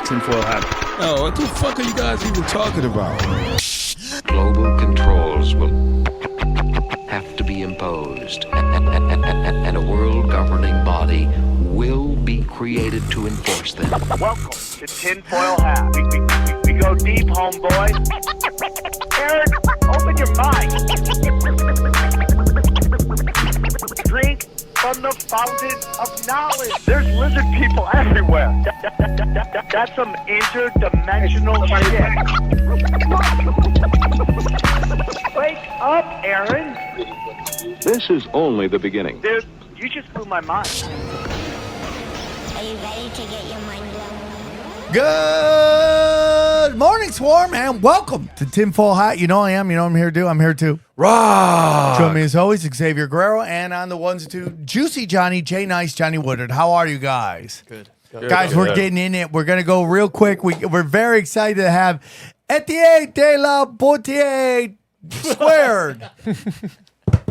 Tinfoil hat. Oh, what the fuck are you guys even talking about? Global controls will have to be imposed, and a world governing body will be created to enforce them. Welcome to Tinfoil Hat. We go deep, homeboy. Aaron, open your mind. Drink from the fountain of knowledge. There's lizard people everywhere. That's some interdimensional shit. Wake up, Aaron. This is only the beginning. Dude, you just blew my mind. Are you ready to get your mind blown? Good morning, Swarm, and welcome to Tinfoil Hat. You know I am. You know I'm here too. I'm here too. Rock! Join me as always, Xavier Guerrero, and on the ones and two, Juicy Johnny, Jay Nice, Johnny Woodard. How are you guys? Good. Guys, we're getting in it. We're going to go real quick. We're very excited to have Etienne de la Boetie2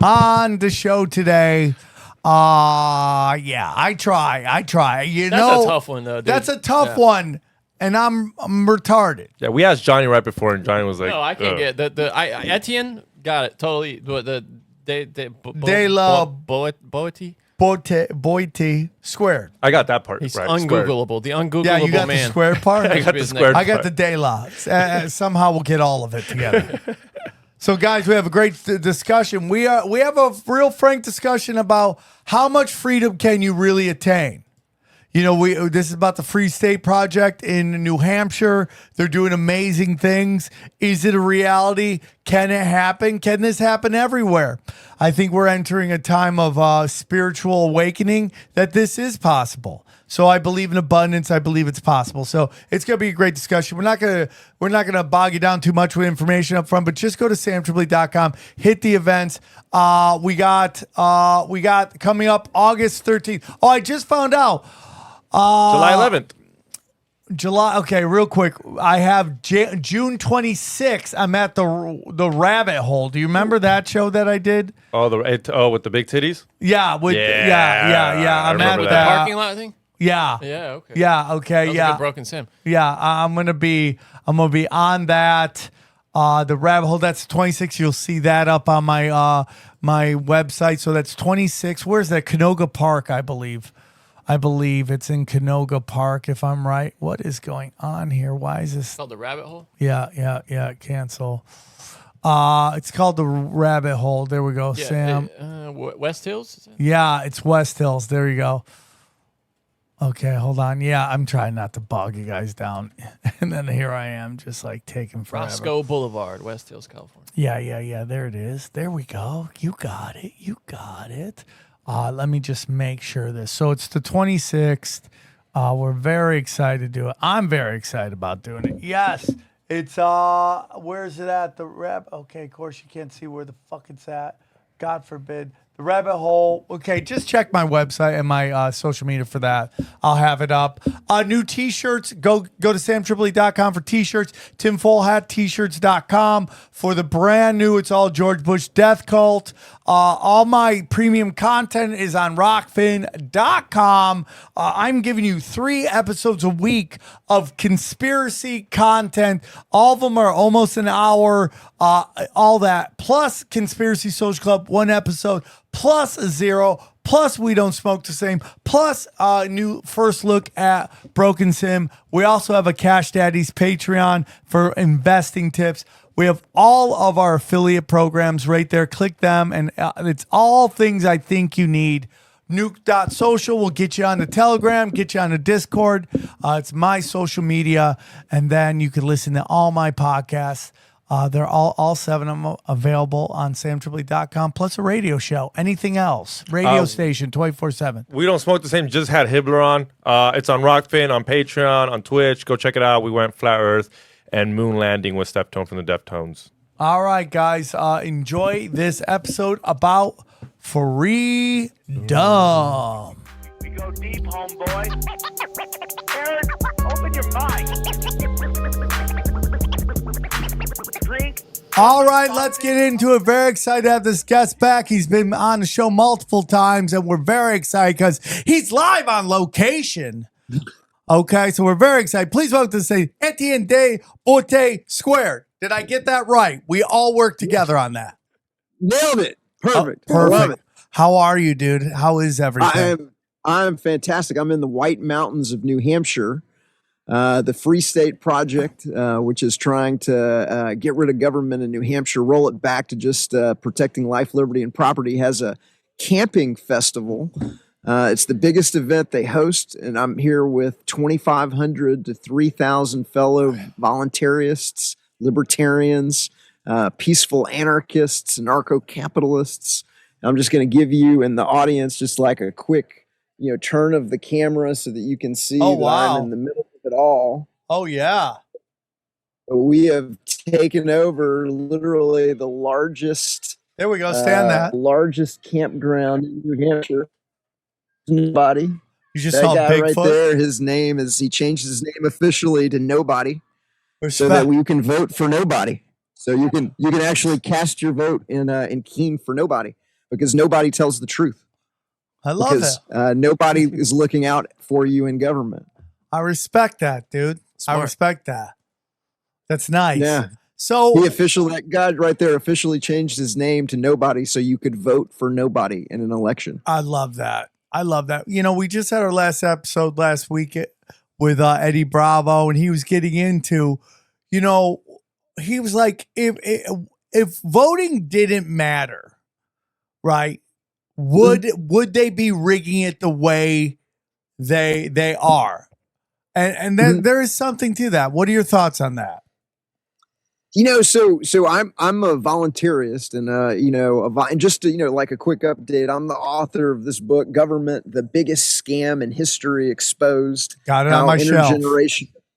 on the show today. Yeah, I try. You That's know, a tough one, though, dude. That's a tough one, and I'm retarded. Yeah, we asked Johnny right before, and Johnny was like, No, I can't get Etienne got it totally. De la Boetie. Boetie squared. I got that part He's right. ungoogleable. The ungoogleable Yeah, you got man. the squared part. I got the squared I got the de la. Somehow we'll get all of it together. So, guys, we have a great discussion. We have a real frank discussion about how much freedom can you really attain. You know, this is about the Free State Project in New Hampshire. They're doing amazing things. Is it a reality? Can it happen? Can this happen everywhere? I think we're entering a time of spiritual awakening that this is possible. So I believe in abundance. I believe it's possible. So it's going to be a great discussion. We're not gonna bog you down too much with information up front, but just go to samtripoli.com, hit the events. We got coming up August 13th. Oh, I just found out. July 11th. Okay, real quick. I have June 26th. I'm at the Rabbit Hole. Do you remember that show that I did? Oh, with the big titties? Yeah, I I'm at remember that. that. Parking lot thing. Yeah. Yeah. Okay. Yeah. Okay. That was a Yeah. good Broken Sim. Yeah. I'm gonna be on that. The Rabbit Hole. That's 26. You'll see that up on my my website. So that's 26. Where's that? Canoga Park, I believe. It's in Canoga Park, if I'm right. What is going on here? Why is this? It's called the Rabbit Hole. Yeah. Cancel. It's called the Rabbit Hole. There we go, Yeah, Sam. West Hills. Yeah, it's West Hills. There you go. Okay, hold on. Yeah, I'm trying not to bog you guys down. And then here I am, just like taking forever. Roscoe Boulevard, West Hills, California. Yeah. There it is. There we go. You got it. Let me just make sure this. So it's the 26th. We're very excited to do it. I'm very excited about doing it. Yes. It's, where's it at? Okay, of course you can't see where the fuck it's at. God forbid. The Rabbit Hole. Okay, just check my website and my social media for that. I'll have it up. New t-shirts. Go to samtripoli.com for t-shirts. Tinfoil Hat t-shirts.com for the brand new. It's all George Bush Death Cult. All my premium content is on rockfin.com. I'm giving you 3 episodes a week of conspiracy content. All of them are almost an hour. All that plus Conspiracy Social Club, 1 episode, plus 0, plus We Don't Smoke the Same, plus a new first look at Broken Sim. We also have a Cash Daddy's Patreon for investing tips. We have all of our affiliate programs right there. Click them, and it's all things I think you need. Nuke.social will get you on the Telegram, get you on the Discord. It's my social media, and then you can listen to all my podcasts. They're all 7 of them available on samtripoli.com, plus a radio show. Anything else? Radio station, 24/7. We Don't Smoke the Same just had Hibbler on. It's on Rockfin, on Patreon, on Twitch. Go check it out. We went Flat Earth and Moon Landing with Steftone from the Deftones. All right, guys. Enjoy this episode about freedom. We go deep, homeboy. Aaron, open your mind. Drink. All right, let's get into it. Very excited to have this guest back. He's been on the show multiple times, and we're very excited because he's live on location. Okay, so we're very excited. Please vote to say Etienne de Boetie squared. Did I get that right? We all work together on that. Nailed it. Perfect. Perfect. Love it. How are you, dude? How is everything? I'm fantastic. I'm in the White Mountains of New Hampshire. The Free State Project, which is trying to get rid of government in New Hampshire, roll it back to just protecting life, liberty, and property, has a camping festival. It's the biggest event they host, and I'm here with 2,500 to 3,000 fellow voluntarists, libertarians, peaceful anarchists, anarcho-capitalists. I'm just going to give you in the audience just like a quick, turn of the camera so that you can see that I'm in the middle of it all. Oh, yeah. We have taken over literally the largest. There we go. Stand that. Largest campground in New Hampshire. Nobody. You just that saw guy Bigfoot right there. His name is. He changed his name officially to Nobody, Respect. so that you can vote for nobody. So you can actually cast your vote in Keene for nobody, because nobody tells the truth. I love because, it. Nobody is looking out for you in government. I respect that, dude. Smart. I respect that. That's nice. Yeah. So That guy right there officially changed his name to Nobody, so you could vote for nobody in an election. I love that. I love that. We just had our last episode last week with Eddie Bravo, and he was getting into, he was like, if voting didn't matter, right? Would they be rigging it the way they are? And then there is something to that. What are your thoughts on that? So I'm a voluntarist, and and just to, like a quick update, I'm the author of this book, Government: The Biggest Scam in History Exposed. Got it on my shelf.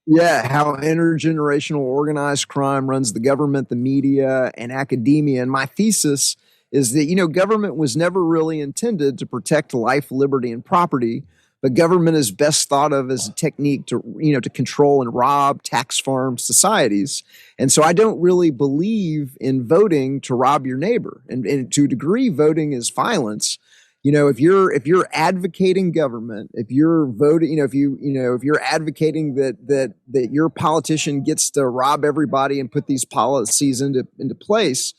Yeah, how intergenerational organized crime runs the government, the media, and academia. And my thesis is that government was never really intended to protect life, liberty, and property. But government is best thought of as a technique to control and rob, tax farm societies. And so I don't really believe in voting to rob your neighbor. And to a degree, voting is violence. If you're advocating government, if you're voting, if you're advocating that your politician gets to rob everybody and put these policies into place,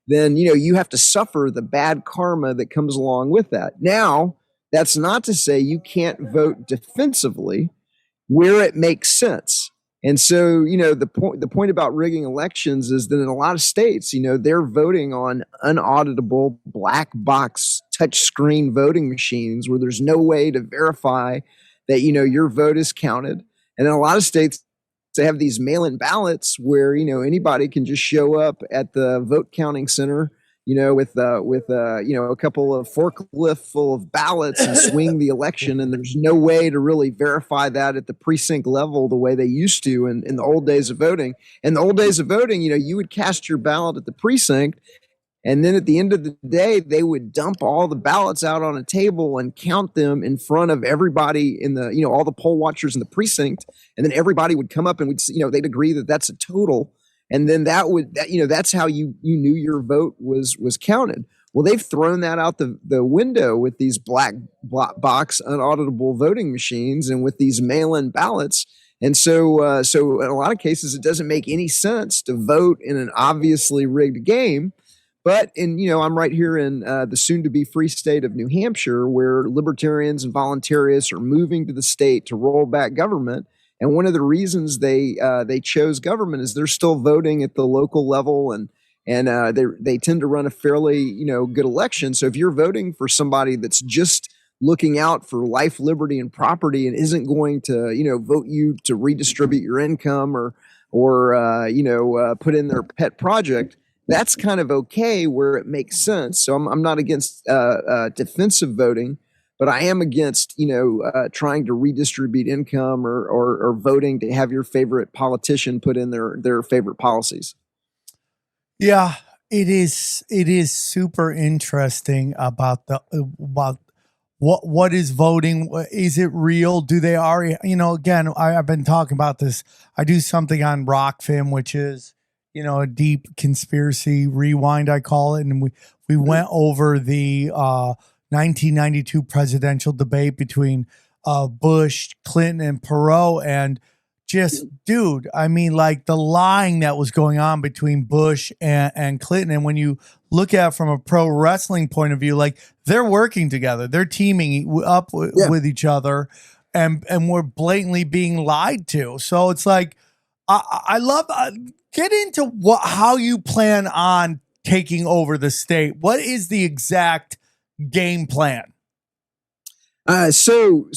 then you have to suffer the bad karma that comes along with that. Now, that's not to say you can't vote defensively where it makes sense. And so, the point about rigging elections is that in a lot of states, they're voting on unauditable black box touchscreen voting machines where there's no way to verify that, your vote is counted. And in a lot of states, they have these mail-in ballots where, anybody can just show up at the vote counting center, with a couple of forklift full of ballots and swing the election. And there's no way to really verify that at the precinct level the way they used to in the old days of voting. In the old days of voting, you would cast your ballot at the precinct, and then at the end of the day, they would dump all the ballots out on a table and count them in front of everybody in the, all the poll watchers in the precinct. And then everybody would come up and they'd agree that that's a total. And then that's how you knew your vote was counted. Well, they've thrown that out the window with these black box unauditable voting machines and with these mail-in ballots. And so in a lot of cases, it doesn't make any sense to vote in an obviously rigged game. But I'm right here in the soon-to-be free state of New Hampshire, where libertarians and voluntarists are moving to the state to roll back government. And one of the reasons they chose government is they're still voting at the local level, and they tend to run a fairly good election. So if you're voting for somebody that's just looking out for life, liberty, and property, and isn't going to vote you to redistribute your income or put in their pet project, that's kind of okay where it makes sense. So I'm not against defensive voting. But I am against, trying to redistribute income or voting to have your favorite politician put in their favorite policies. Yeah, it is super interesting about what is voting. Is it real? Do they already, again, I've been talking about this. I do something on Rockfin, which is, a deep conspiracy rewind, I call it. And we went over the 1992 presidential debate between Bush, Clinton, and Perot, and just, dude, I mean, like the lying that was going on between Bush and Clinton. And when you look at it from a pro wrestling point of view, like they're working together, they're teaming up with each other, and we're blatantly being lied to. So it's like, I love, get into how you plan on taking over the state. What is the exact game plan? So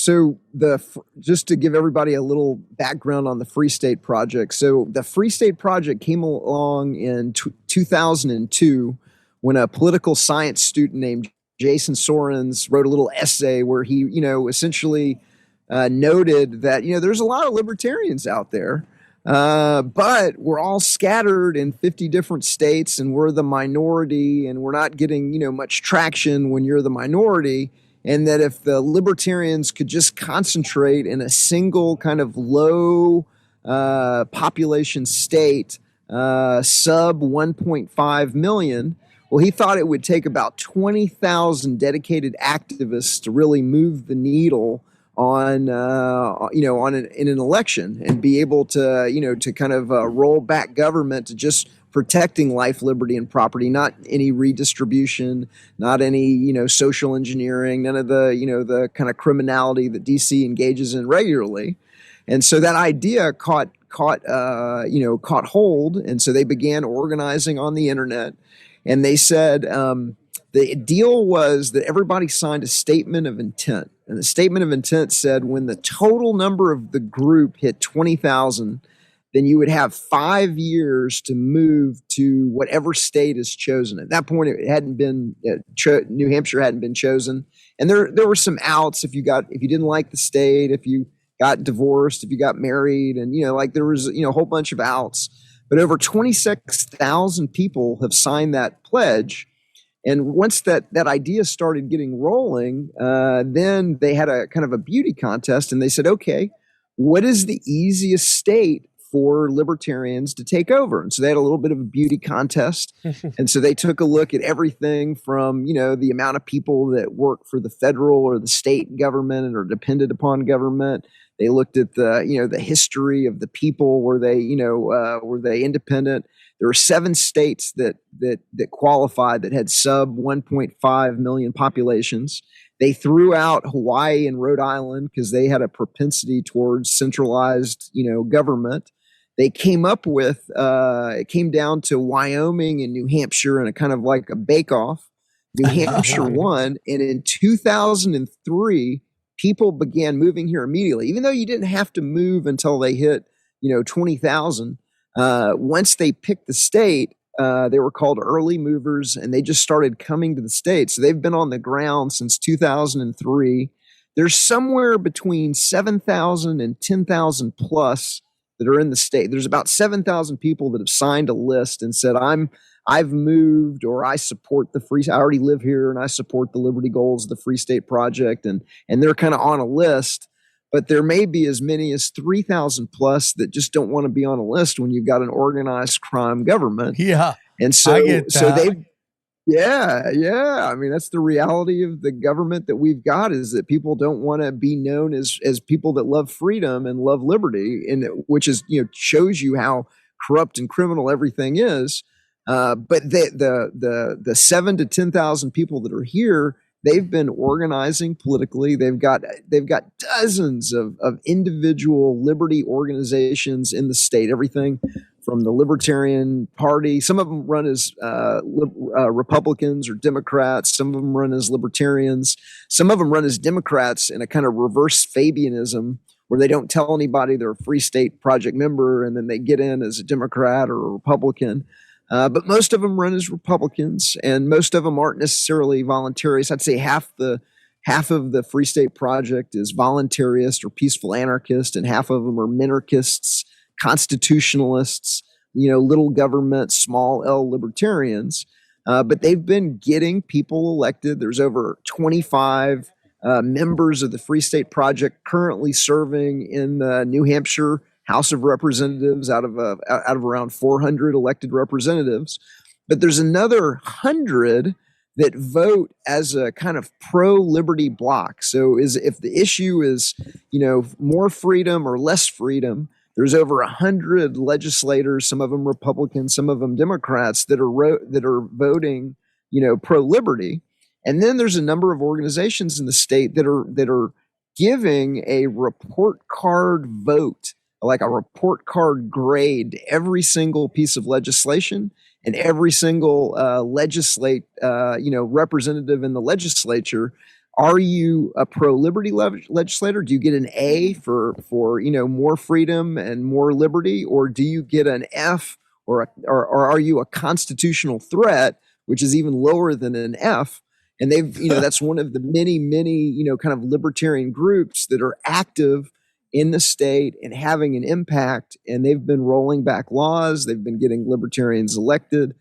just to give everybody a little background on the Free State Project. So the Free State Project came along in 2002 when a political science student named Jason Sorens wrote a little essay where he, essentially noted that, there's a lot of libertarians out there, but we're all scattered in 50 different states and we're the minority and we're not getting, much traction when you're the minority. And that if the libertarians could just concentrate in a single kind of low population state, sub 1.5 million, well, he thought it would take about 20,000 dedicated activists to really move the needle on, in an election and be able to, to kind of roll back government to just protecting life, liberty, and property, not any redistribution, not any, social engineering, none of the, the kind of criminality that DC engages in regularly. And so that idea caught hold. And so they began organizing on the internet. And they said the deal was that everybody signed a statement of intent. And the statement of intent said when the total number of the group hit 20,000, then you would have 5 years to move to whatever state is chosen. At that point, it hadn't been New Hampshire hadn't been chosen, and there were some outs if you didn't like the state, if you got divorced, if you got married, and there was a whole bunch of outs. But over 26,000 people have signed that pledge, and once that idea started getting rolling, then they had a kind of a beauty contest, and they said, okay, what is the easiest state for libertarians to take over? And so they had a little bit of a beauty contest. And so they took a look at everything from, the amount of people that work for the federal or the state government and are dependent upon government. They looked at the history of the people. Were they independent? There were 7 states that qualified that had sub 1.5 million populations. They threw out Hawaii and Rhode Island because they had a propensity towards centralized, government. They came up with, it came down to Wyoming and New Hampshire and a kind of like a bake-off. New Hampshire won, and in 2003, people began moving here immediately, even though you didn't have to move until they hit, 20,000. Once they picked the state, they were called early movers, and they just started coming to the state. So they've been on the ground since 2003. There's somewhere between 7,000 and 10,000 plus that are in the state. There's about 7,000 people that have signed a list and said, I've moved, or I support I already live here and I support the liberty goals of the Free State Project. And they're kind of on a list, but there may be as many as 3,000 plus that just don't want to be on a list when you've got an organized crime government. Yeah. And so I mean, that's the reality of the government that we've got, is that people don't want to be known as people that love freedom and love liberty, and which is, shows you how corrupt and criminal everything is. But the 7,000 to 10,000 people that are here, they've been organizing politically. They've got dozens of individual liberty organizations in the state, everything from the Libertarian Party. Some of them run as Republicans or Democrats. Some of them run as Libertarians. Some of them run as Democrats in a kind of reverse Fabianism, where they don't tell anybody they're a Free State Project member, and then they get in as a Democrat or a Republican. But most of them run as Republicans, and most of them aren't necessarily voluntarists. I'd say half of the Free State Project is voluntarist or peaceful anarchist, and half of them are minarchists, constitutionalists, little government, small L libertarians. But they've been getting people elected. There's over 25 members of the Free State Project currently serving in the New Hampshire House of Representatives out of around 400 elected representatives. But there's another 100 that vote as a kind of pro-liberty bloc. So if the issue is, more freedom or less freedom, there's over 100 legislators, some of them Republicans, some of them Democrats, that are voting, pro-liberty. And then there's a number of organizations in the state that are giving a report card vote, like a report card grade to every single piece of legislation and every single representative in the legislature. Are you a pro-liberty legislator? Do you get an A for more freedom and more liberty, or do you get an F, or are you a constitutional threat, which is even lower than an F? And they've, that's one of the many, kind of libertarian groups that are active in the state and having an impact. And they've been rolling back laws. They've been getting libertarians elected.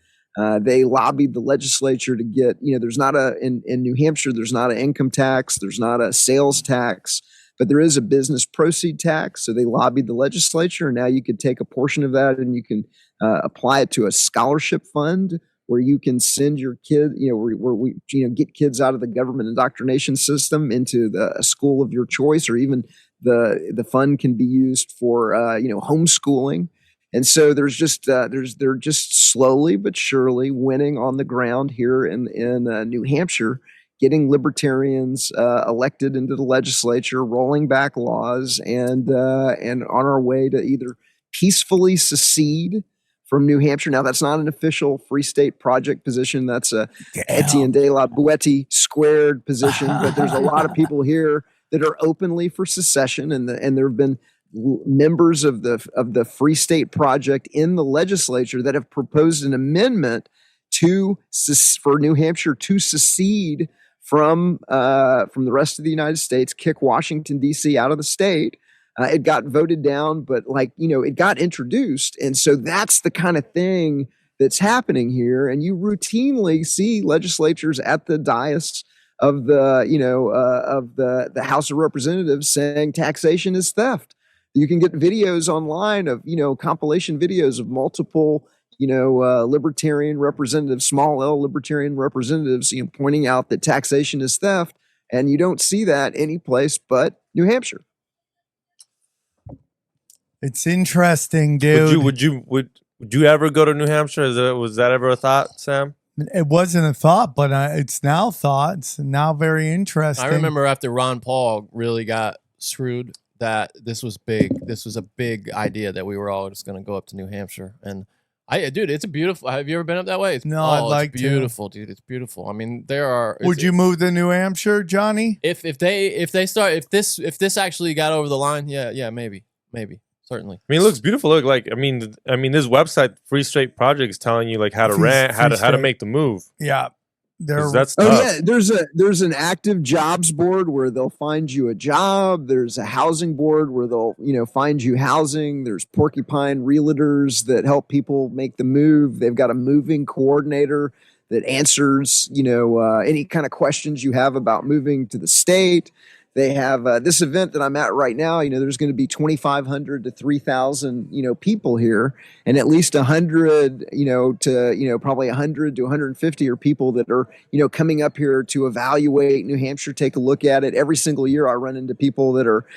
They lobbied the legislature to get, there's not in New Hampshire, there's not an income tax. There's not a sales tax, but there is a business proceed tax. So they lobbied the legislature. And now you could take a portion of that and you can apply it to a scholarship fund, where you can send your kid, where we get kids out of the government indoctrination system into a school of your choice, or even the fund can be used for homeschooling. And so they're just slowly but surely winning on the ground here in New Hampshire, getting libertarians elected into the legislature, rolling back laws, and on our way to either peacefully secede from New Hampshire. Now, that's not an official Free State Project position. That's a Etienne de la Boetie squared position. But there's a lot of people here that are openly for secession, and there have been members of the Free State Project in the legislature that have proposed an amendment for New Hampshire to secede from the rest of the United States, kick Washington, D.C. out of the state. It got voted down, but it got introduced. And so that's the kind of thing that's happening here. And you routinely see legislatures at the dais of the House of Representatives saying taxation is theft. You can get videos online of, compilation videos of multiple, libertarian representatives, small L libertarian representatives, pointing out that taxation is theft. And you don't see that any place but New Hampshire. It's interesting, dude. Would you ever go to New Hampshire? Was that ever a thought, Sam? It wasn't a thought, but it's now thought. It's now very interesting. I remember after Ron Paul really got screwed, that this was big. This was a big idea that we were all just going to go up to New Hampshire. And dude, it's a beautiful. Have you ever been up that way? No, I'd like to. Beautiful, dude. It's beautiful. I mean, there are. Would you move to New Hampshire, Johnny? If this actually got over the line, yeah, maybe. Certainly. I mean, it looks beautiful. Look, I mean, this website, Free State Project, is telling you how to rent, how to make the move. Yeah, that's tough. There's an active jobs board where they'll find you a job. There's a housing board where they'll find you housing. There's Porcupine realtors that help people make the move. They've got a moving coordinator that answers any kind of questions you have about moving to the state. They have this event that I'm at right now. There's going to be 2,500 to 3,000, people here, and at least 100, to probably 100 to 150 are people that are, coming up here to evaluate New Hampshire, take a look at it. Every single year, I run into people that are,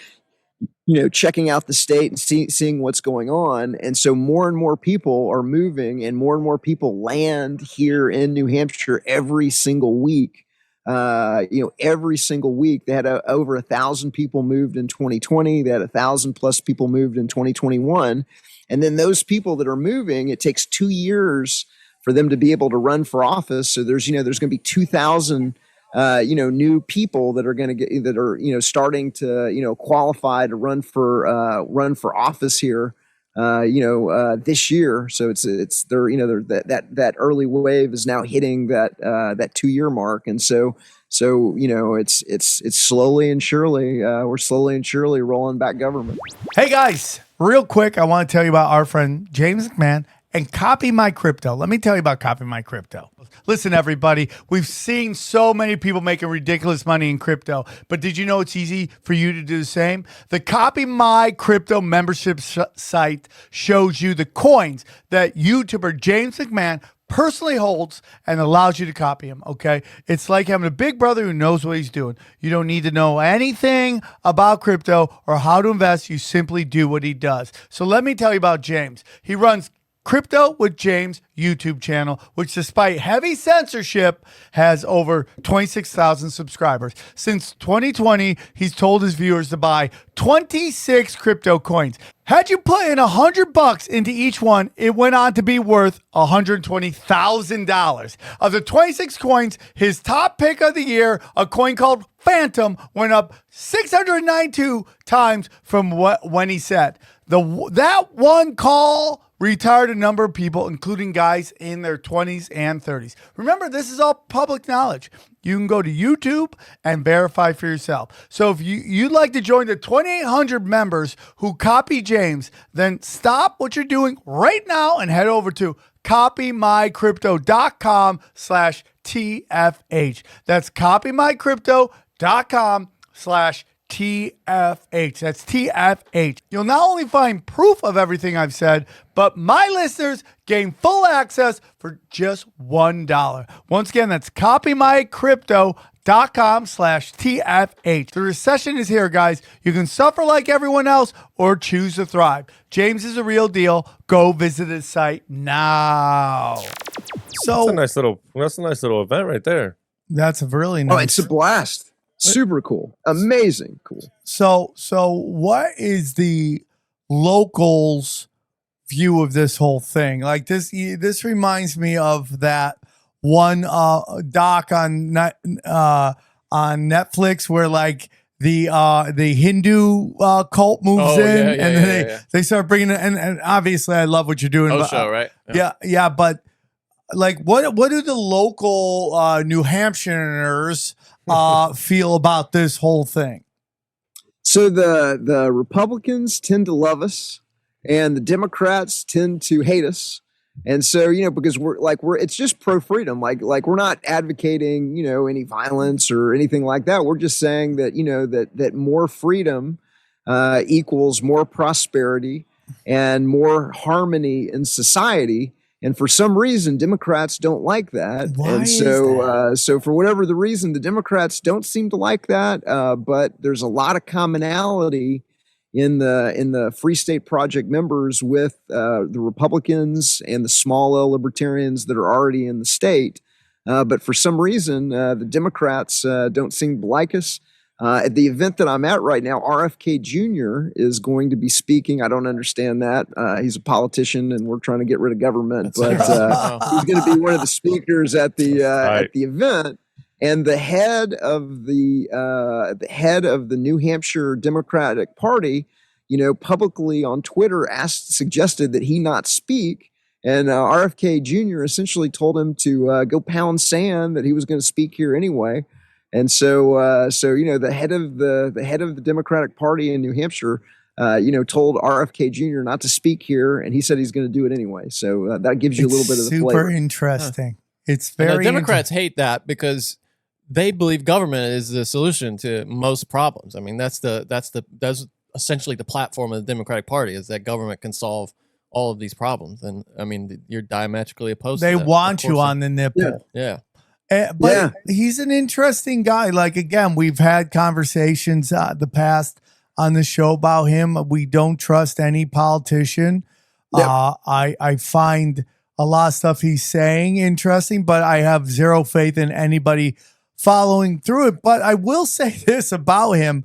checking out the state and seeing what's going on. And so more and more people are moving, and more people land here in New Hampshire every single week. Every single week. They had over 1,000 people moved in 2020. They had 1,000 plus people moved in 2021. And then those people that are moving, it takes 2 years for them to be able to run for office. So there's going to be 2,000, new people that are starting to, qualify to run for office here. This year. So it's that early wave is now hitting that 2 year mark. And so it's slowly and surely, we're slowly and surely rolling back government. Hey guys, real quick, I want to tell you about our friend James McMahon and Copy My Crypto. Let me tell you about Copy My Crypto. Listen, everybody, we've seen so many people making ridiculous money in crypto, but did you know it's easy for you to do the same? The Copy My Crypto membership site shows you the coins that YouTuber James McMahon personally holds and allows you to copy him, okay? It's like having a big brother who knows what he's doing. You don't need to know anything about crypto or how to invest. You simply do what he does. So let me tell you about James. He runs Crypto with James YouTube channel, which despite heavy censorship has over 26,000 subscribers. Since 2020, he's told his viewers to buy 26 crypto coins. Had you put in $100 into each one, it went on to be worth $120,000. Of the 26 coins, his top pick of the year, a coin called Phantom, went up 692 times from when he said. That one call retired a number of people, including guys in their 20s and 30s. Remember, this is all public knowledge. You can go to YouTube and verify for yourself. So if you'd like to join the 2,800 members who copy James, then stop what you're doing right now and head over to copymycrypto.com/TFH. That's copymycrypto.com/TFH. That's TFH. You'll not only find proof of everything I've said, but my listeners gain full access for just $1. Once again, that's copymycrypto.com/TFH. The recession is here, guys. You can suffer like everyone else or choose to thrive. James is a real deal. Go visit his site now. So That's a nice little event right there. that's a really nice. Oh, it's a blast. Super cool. Amazing cool. So what is the locals' view of this whole thing? Like this reminds me of that one doc on Netflix where like the Hindu cult moves in and then they start bringing it. And obviously, I love what you're doing. But, show, right? Yeah. But like, what do the local New Hampshireers feel about this whole thing? So the Republicans tend to love us, and the Democrats tend to hate us. And so, because we're it's just pro freedom. Like we're not advocating, any violence or anything like that. We're just saying that, that more freedom equals more prosperity and more harmony in society. And for some reason, Democrats don't like that. Why is that? So for whatever the reason, the Democrats don't seem to like that. But there's a lot of commonality in the Free State Project members with the Republicans and the small L libertarians that are already in the state. But for some reason, the Democrats don't seem to like us. At the event that I'm at right now, RFK Jr. is going to be speaking. I don't understand that. He's a politician, and we're trying to get rid of government. But he's going to be one of the speakers at the event. And the head of the New Hampshire Democratic Party, publicly on Twitter suggested that he not speak. And RFK Jr. essentially told him to go pound sand, that he was going to speak here anyway. And so the head of the Democratic Party in New Hampshire, told RFK Jr. not to speak here, and he said he's going to do it anyway. So that gives you a little bit of the flavor. Super interesting. It's very. The Democrats hate that because they believe government is the solution to most problems. I mean, that's essentially the platform of the Democratic Party, is that government can solve all of these problems. And I mean, you're diametrically opposed. They to that. want you on the nipple. Yeah. But he's an interesting guy. Like, again, we've had conversations the past on the show about him. We don't trust any politician. Yep. I find a lot of stuff he's saying interesting, but I have zero faith in anybody following through it. But I will say this about him.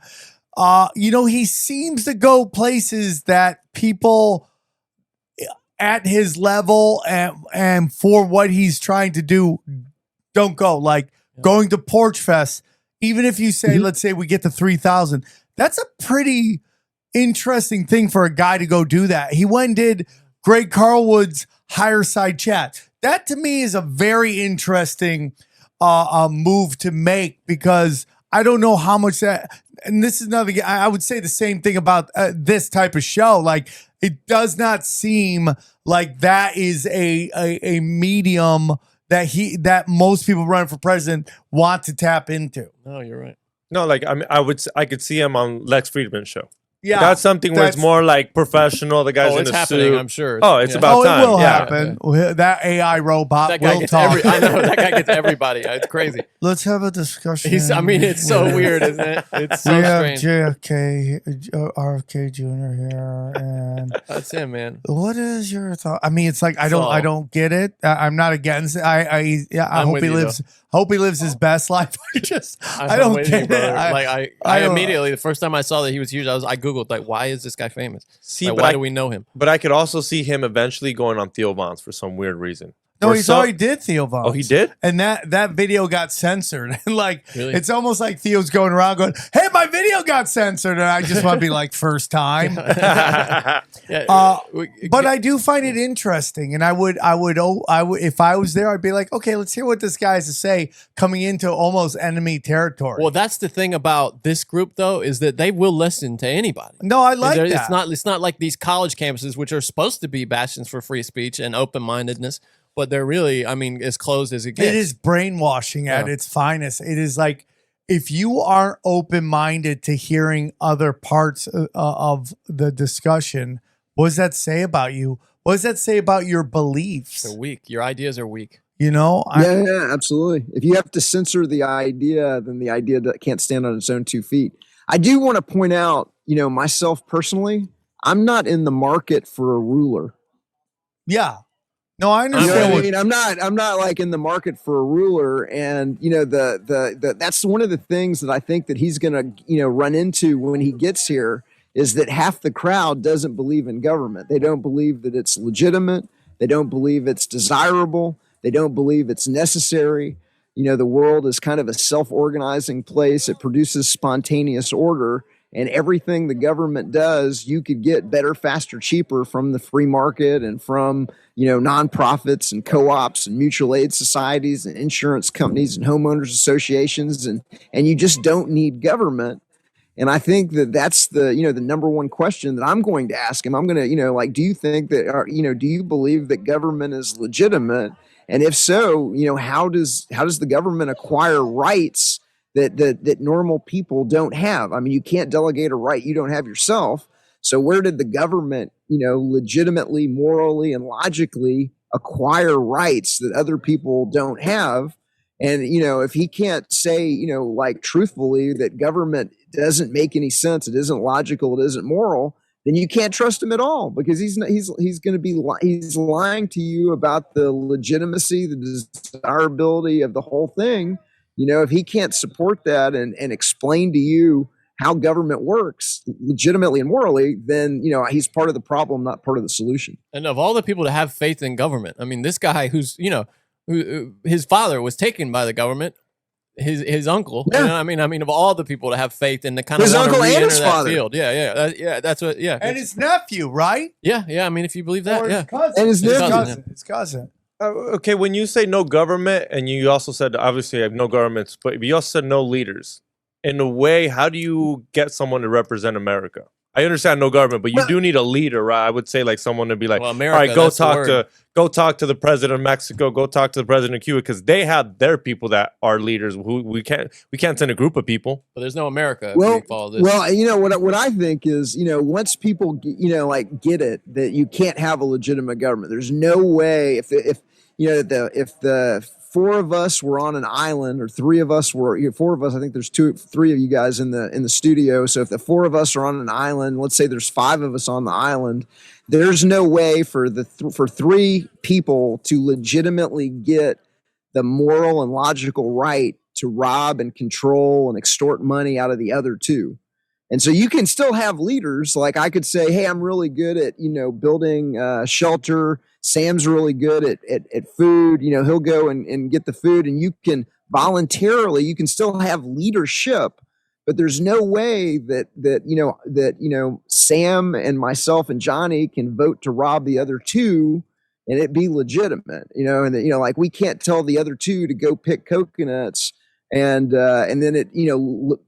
He seems to go places that people at his level and for what he's trying to do don't go. Like going to Porch Fest, even if you say, let's say we get to 3,000, that's a pretty interesting thing for a guy to go do that. He went and did Greg Carlwood's Higher Side Chat. That to me is a very interesting move to make, because I don't know how much that, and this is another, I would say the same thing about this type of show. Like, it does not seem like that is a medium that most people running for president want to tap into. No, you're right. No, like I could see him on Lex Friedman's show. Yeah, That's something where it's more like professional. The guy's in it's a happening, suit. I'm sure. Oh, it's Yeah. about time. it will Yeah. happen. That AI robot That guy will gets talk. I know that guy gets everybody. It's crazy. Let's have a discussion. It's so weird, isn't it? It's so we have strange. JFK, RFK Jr. here, and That's him, man. what is your thought? I mean, it's like I So- don't get it. I'm not against it. I I'm hope with he you, lives. Hope he lives his best life. I I'm don't with get you, it. brother. I don't- immediately, the first time I saw that he was huge, I googled like, why is this guy famous? See, Like, but why I- do we know him? But I could also see him eventually going on Theo Von's for some weird reason. No, Or he's so- already did Theo Von. Oh, he did? And that video got censored. And like, Really? it's almost like Theo's going around going, "Hey, my video got censored," and I just want to be like, first time. Yeah, But I do find it interesting, and I would, if I was there, I'd be like, okay, let's hear what this guy has to say coming into almost enemy territory. well, that's the thing about this group, though, is that they will listen to anybody. no, I like that. It's not like these college campuses, which are supposed to be bastions for free speech and open mindedness, but they're really, I mean, as closed as it gets. It is brainwashing at Yeah. its finest. It is like if you aren't open-minded to hearing other parts of the discussion, what does that say about you? What does that say about your beliefs? They're weak. Your ideas are weak. You know, Yeah, absolutely. If you have to censor the idea, then the idea that can't stand on its own 2 feet. I do want to point out, myself personally, I'm not in the market for a ruler. yeah. No, I You know understand. what I mean? I'm not like in the market for a ruler, and the that's one of the things that I think that he's gonna run into when he gets here is that half the crowd doesn't believe in government. They don't believe that it's legitimate. They don't believe it's desirable. They don't believe it's necessary. The world is kind of a self-organizing place. It produces spontaneous order. And everything the government does, you could get better, faster, cheaper from the free market and from, nonprofits and co-ops and mutual aid societies and insurance companies and homeowners associations. And you just don't need government. And I think that that's the number one question that I'm going to ask him. I'm going to, do you think that, do you believe that government is legitimate? And if so, how does the government acquire rights that normal people don't have? I mean, you can't delegate a right you don't have yourself. So where did the government, legitimately, morally, and logically acquire rights that other people don't have? And, if he can't say, truthfully that government doesn't make any sense, it isn't logical, it isn't moral, then you can't trust him at all, because he's going to be he's lying to you about the legitimacy, the desirability of the whole thing. If he can't support that and explain to you how government works legitimately and morally, then, he's part of the problem, not part of the solution. And of all the people to have faith in government, I mean, this guy who's, who his father was taken by the government, his uncle. Yeah. I mean, of all the people to have faith in the kind His of want to uncle and re-enter his that father. field. Yeah, that's what. Yeah, And his nephew, right? yeah. I mean, if you believe that, Or yeah. his cousin. And his His nephew. cousin. His cousin. Okay, when you say no government, and you also said obviously I have no governments, but you also said no leaders. In a way, how do you get someone to represent America? I understand no government, but you do need a leader, right? I would say like someone to be like, Well, all America, right, go that's the talk to the president of Mexico, go talk to the president of Cuba, because they have their people that are leaders. Who we can't send a group of people. But there's no America if Well, we follow this. what I think is, once people get it that you can't have a legitimate government. There's no way if the four of us were on an island, or three of us were, four of us, I think there's three of you guys in the studio. So if the four of us are on an island, let's say there's five of us on the island, there's no way for for three people to legitimately get the moral and logical right to rob and control and extort money out of the other two. And so you can still have leaders. Like I could say, hey, I'm really good at, building shelter. Sam's really good at food. He'll go and get the food, and you can voluntarily, you can still have leadership, but there's no way that Sam and myself and Johnny can vote to rob the other two and it be legitimate, like we can't tell the other two to go pick coconuts. And then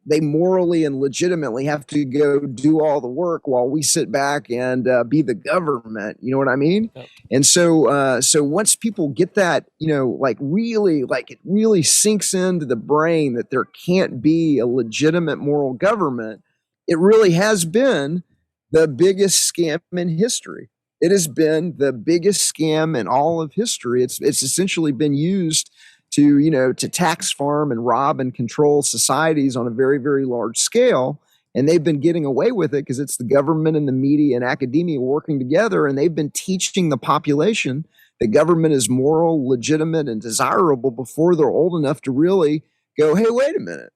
they morally and legitimately have to go do all the work while we sit back and be the government. You know what I mean? Yep. And so once people get that, it really sinks into the brain that there can't be a legitimate moral government. It really has been the biggest scam in history. It has been the biggest scam in all of history. It's essentially been used to, to tax farm and rob and control societies on a very, very large scale. And they've been getting away with it because it's the government and the media and academia working together. And they've been teaching the population that government is moral, legitimate, and desirable before they're old enough to really go, hey, wait a minute.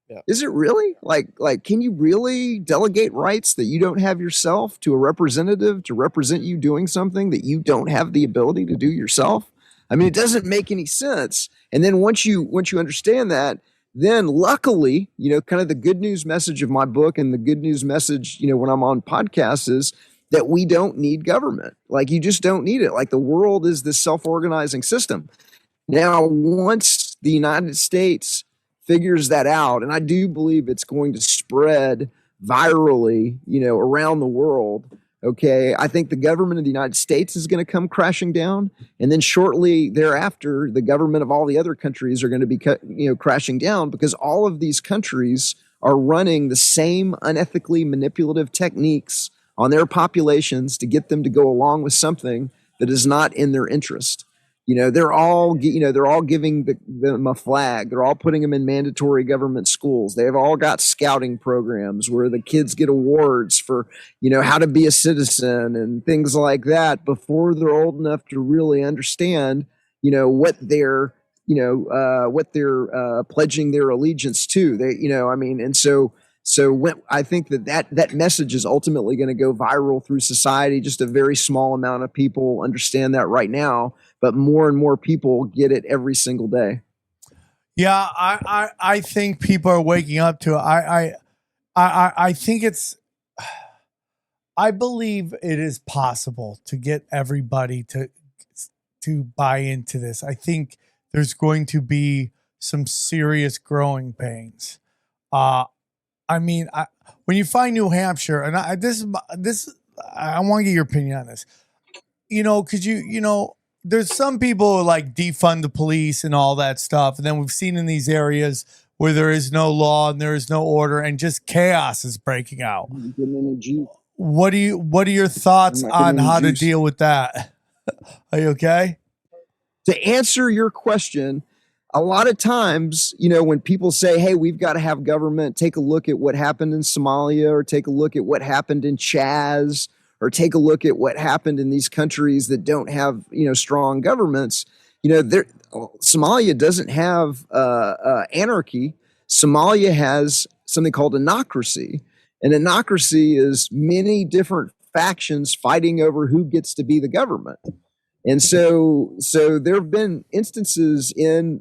Yeah. Is it really like, can you really delegate rights that you don't have yourself to a representative to represent you doing something that you don't have the ability to do yourself? I mean, it doesn't make any sense. And then once you understand that, then luckily, kind of the good news message of my book and the good news message, when I'm on podcasts is that we don't need government. Like, you just don't need it. Like, the world is this self-organizing system. Now, once the United States figures that out, and I do believe it's going to spread virally, around the world. Okay, I think the government of the United States is going to come crashing down, and then shortly thereafter, the government of all the other countries are going to be, crashing down, because all of these countries are running the same unethically manipulative techniques on their populations to get them to go along with something that is not in their interest. They're all giving them a flag. They're all putting them in mandatory government schools. They've all got scouting programs where the kids get awards for, how to be a citizen and things like that before they're old enough to really understand, what they're pledging their allegiance to. So when I think that message is ultimately going to go viral through society. Just a very small amount of people understand that right now, but more and more people get it every single day. Yeah, I think people are waking up to it. I think I believe it is possible to get everybody to buy into this. I think there's going to be some serious growing pains. When you find New Hampshire, and I want to get your opinion on this, because there's some people who like defund the police and all that stuff, and then we've seen in these areas where there is no law and there is no order and just chaos is breaking out. What are your thoughts on how to deal with that? Are you okay? To answer your question, a lot of times, when people say, hey, we've got to have government, take a look at what happened in Somalia, or take a look at what happened in Chaz, or take a look at what happened in these countries that don't have, strong governments. Somalia doesn't have anarchy. Somalia has something called anocracy. And anocracy is many different factions fighting over who gets to be the government. And so there have been instances in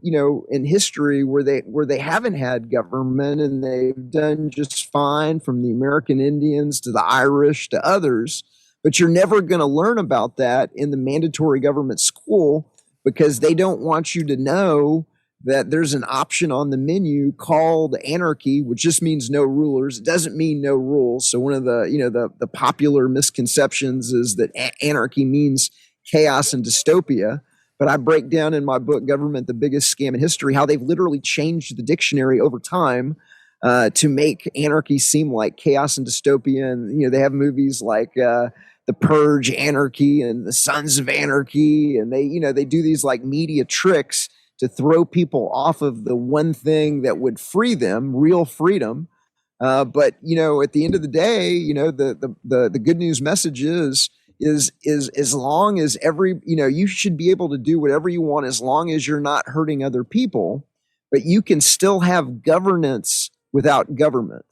history where they haven't had government and they've done just fine, from the American Indians to the Irish to others. But you're never going to learn about that in the mandatory government school, because they don't want you to know that there's an option on the menu called anarchy, which just means no rulers. It doesn't mean no rules. So one of the popular misconceptions is that anarchy means chaos and dystopia. But I break down in my book, Government, the Biggest Scam in History, how they've literally changed the dictionary over time to make anarchy seem like chaos and dystopia. And, they have movies like The Purge, Anarchy, and The Sons of Anarchy. And they do these like media tricks to throw people off of the one thing that would free them, real freedom. But, at the end of the day, the good news message is as long as you should be able to do whatever you want as long as you're not hurting other people, but you can still have governance without government.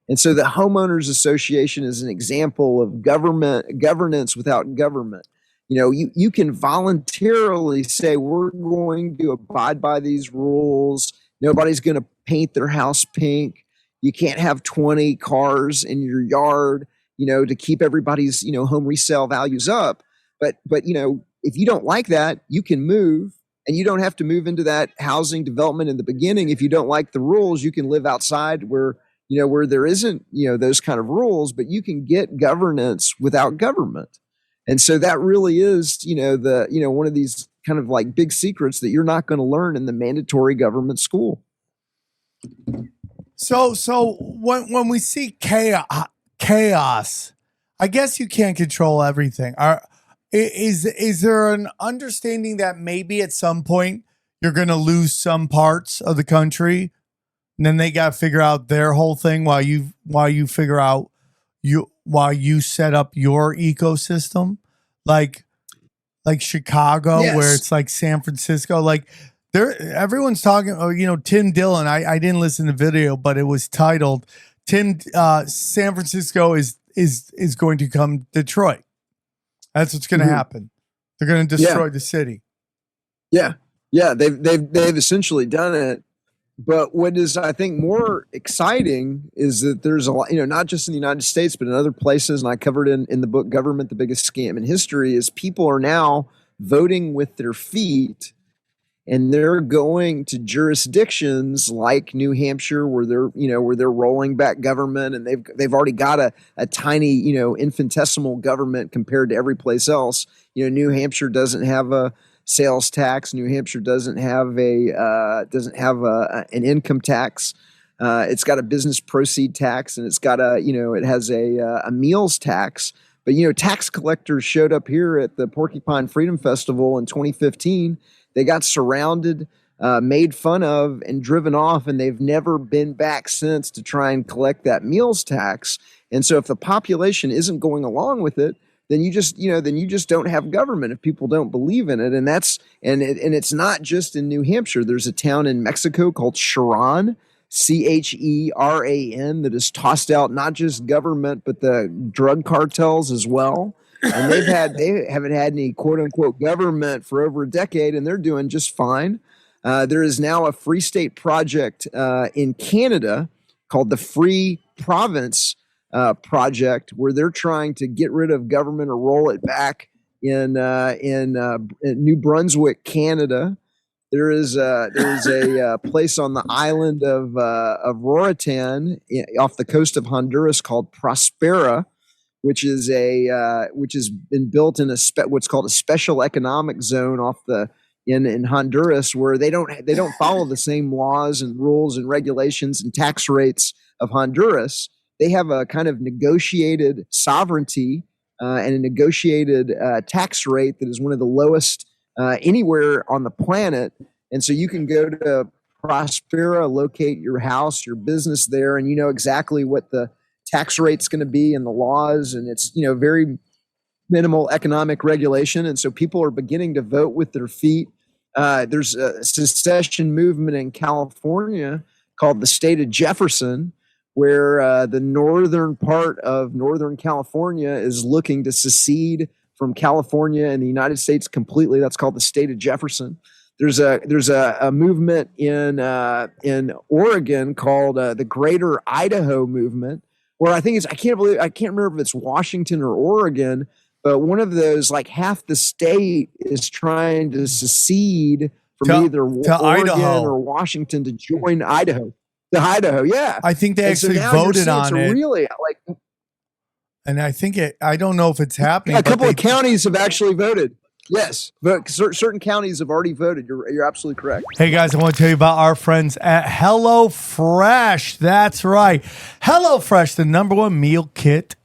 And so the Homeowners Association is an example of governance without government. You can voluntarily say, we're going to abide by these rules. Nobody's going to paint their house pink. You can't have 20 cars in your yard, to keep everybody's, home resale values up. But if you don't like that, you can move, and you don't have to move into that housing development in the beginning. If you don't like the rules, you can live outside where there isn't, those kind of rules, but you can get governance without government. And so that really is, one of these kind of like big secrets that you're not going to learn in the mandatory government school. So when we see chaos I guess you can't control everything. Is there an understanding that maybe at some point you're going to lose some parts of the country, and then they got to figure out their whole thing while you figure out while you set up your ecosystem, like Chicago, Yes. where it's like San Francisco, like everyone's talking. Oh, Tim Dillon. I didn't listen to the video, but it was titled San Francisco is going to come Detroit. That's what's going to happen. They're going to destroy the city. Yeah, they've essentially done it. But what is, I think, more exciting is that there's a lot, not just in the United States, but in other places, and I covered in the book "Government: The Biggest Scam in History," is people are now voting with their feet, and they're going to jurisdictions like New Hampshire where they're rolling back government, and they've already got a tiny infinitesimal government compared to every place else. New Hampshire doesn't have a sales tax. New Hampshire doesn't have an income tax. It's got a business proceed tax, and it's got it has a meals tax. But tax collectors showed up here at the Porcupine Freedom Festival in 2015. They got surrounded, made fun of, and driven off, and they've never been back since to try and collect that meals tax. And so if the population isn't going along with it, then you just don't have government if people don't believe in it. And it's not just in New Hampshire. There's a town in Mexico called Cheran, Cheran, that has tossed out not just government, but the drug cartels as well. And they haven't had any quote unquote government for over a decade, and they're doing just fine. There is now a Free State project in Canada called the Free Province project, where they're trying to get rid of government or roll it back in New Brunswick, Canada. There is a place on the island of Roatan off the coast of Honduras called Prospera, which has been built in what's called a special economic zone in Honduras, where they don't follow the same laws and rules and regulations and tax rates of Honduras. They have a kind of negotiated sovereignty and a negotiated tax rate that is one of the lowest anywhere on the planet. And so you can go to Prospera, locate your house, your business there, and you know exactly what the tax rate's going to be and the laws, and it's very minimal economic regulation. And so people are beginning to vote with their feet. There's a secession movement in California called the State of Jefferson, where the northern part of Northern California is looking to secede from California and the United States completely. That's called the State of Jefferson. There's a movement in Oregon called the Greater Idaho Movement, where I can't remember if it's Washington or Oregon, but one of those, like half the state is trying to secede from either Oregon Idaho or Washington to join Idaho. To Idaho, yeah. I think they actually voted on it. Really, and I think I don't know if it's happening. A couple of counties have actually voted. Yes, but certain counties have already voted. You're absolutely correct. Hey guys, I want to tell you about our friends at HelloFresh. That's right. HelloFresh, the #1 meal kit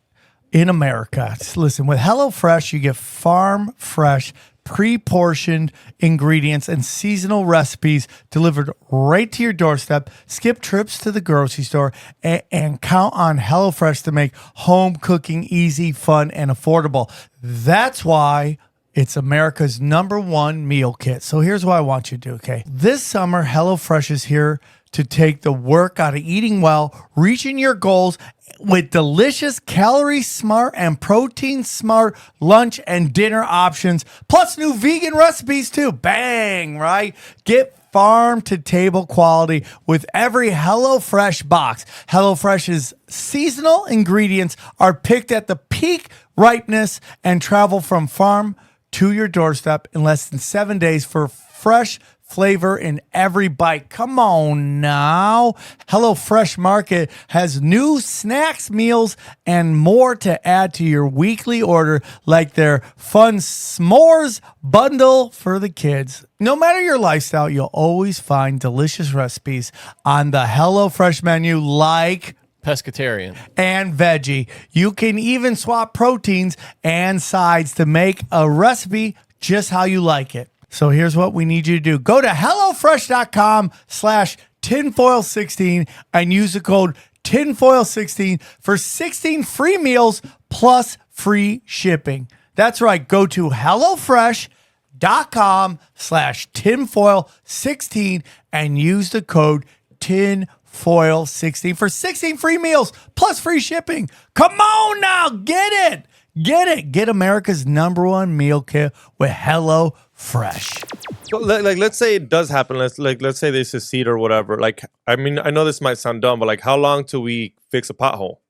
in America. Listen, with HelloFresh, you get farm fresh, pre-portioned ingredients and seasonal recipes delivered right to your doorstep. Skip trips to the grocery store and count on HelloFresh to make home cooking easy, fun, and affordable. That's why it's America's #1 meal kit. So here's what I want you to do, okay? This summer, HelloFresh is here to take the work out of eating well, reaching your goals with delicious, calorie smart and protein smart lunch and dinner options, plus new vegan recipes too. Bang, right? Get farm to table quality with every HelloFresh box. HelloFresh's seasonal ingredients are picked at the peak ripeness and travel from farm to your doorstep in less than 7 days for fresh flavor in every bite. Come on now. HelloFresh Market has new snacks, meals, and more to add to your weekly order, like their fun s'mores bundle for the kids. No matter your lifestyle, you'll always find delicious recipes on the HelloFresh menu, like pescatarian. and veggie. You can even swap proteins and sides to make a recipe just how you like it. So here's what we need you to do. Go to HelloFresh.com/tinfoil16 and use the code tinfoil16 for 16 free meals plus free shipping. That's right. Go to HelloFresh.com/tinfoil16 and use the code tinfoil16 for 16 free meals plus free shipping. Come on now, get it. Get America's #1 meal kit with HelloFresh. So, like, let's say it does happen. Let's say they secede or whatever. Like, I mean, I know this might sound dumb, but like, how long till we fix a pothole?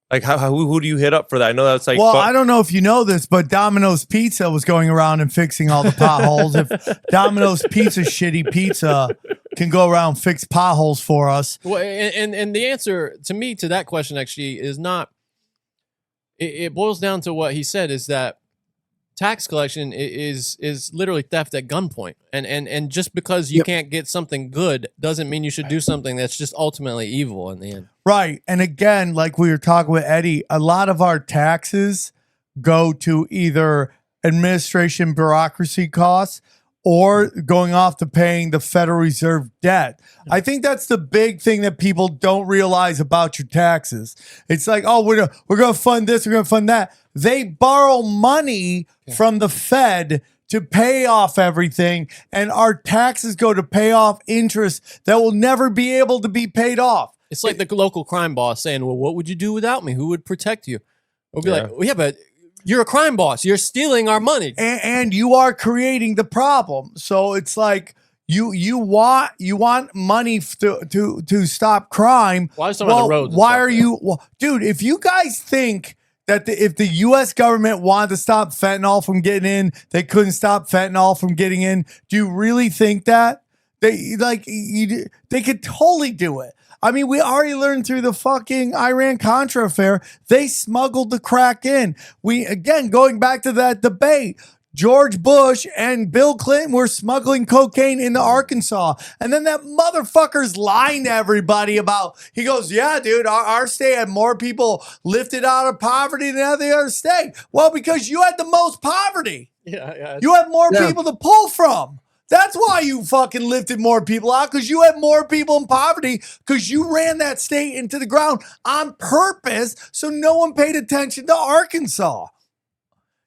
Like, who do you hit up for that? I know that's like. Well, I don't know if you know this, but Domino's Pizza was going around and fixing all the potholes. If Domino's Pizza shitty pizza can go around and fix potholes for us. Well, and the answer to me to that question actually is not. It boils down to what he said is that tax collection is literally theft at gunpoint, and just because you can't get something good doesn't mean you should do something that's just ultimately evil in the end. Right. And again, like we were talking with Eddie, a lot of our taxes go to either administration bureaucracy costs or going off to paying the Federal Reserve debt. I think that's the big thing that people don't realize about your taxes. It's like, oh, we're going to fund this, we're going to fund that. They borrow money from the Fed to pay off everything, and our taxes go to pay off interest that will never be able to be paid off. It's like the local crime boss saying, well, what would you do without me? Who would protect you? We'll be like, well, yeah, but you're a crime boss. You're stealing our money. And you are creating the problem. So it's like you want money to stop crime. Why is someone on the roads? Why are you dude, if you guys think that if the US government wanted to stop fentanyl from getting in, they couldn't stop fentanyl from getting in, do you really think that? They could totally do it. I mean, we already learned through the fucking Iran-Contra affair, they smuggled the crack in. Again, going back to that debate, George Bush and Bill Clinton were smuggling cocaine into Arkansas. And then that motherfucker's lying to everybody about, he goes, yeah, dude, our state had more people lifted out of poverty than any other state. Well, because you had the most poverty. Yeah. You had more people to pull from. That's why you fucking lifted more people out, because you had more people in poverty, because you ran that state into the ground on purpose so no one paid attention to Arkansas.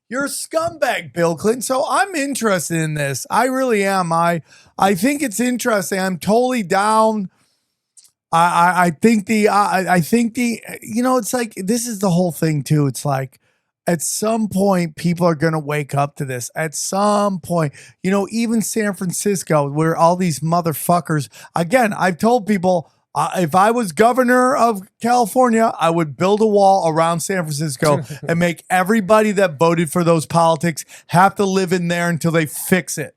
You're a scumbag, Bill Clinton. So I'm interested in this. I really am. I think it's interesting. I'm totally down. I think the it's like, this is the whole thing too. It's like, at some point, people are going to wake up to this. At some point, even San Francisco, where all these motherfuckers, again, I've told people, if I was governor of California, I would build a wall around San Francisco and make everybody that voted for those politics have to live in there until they fix it.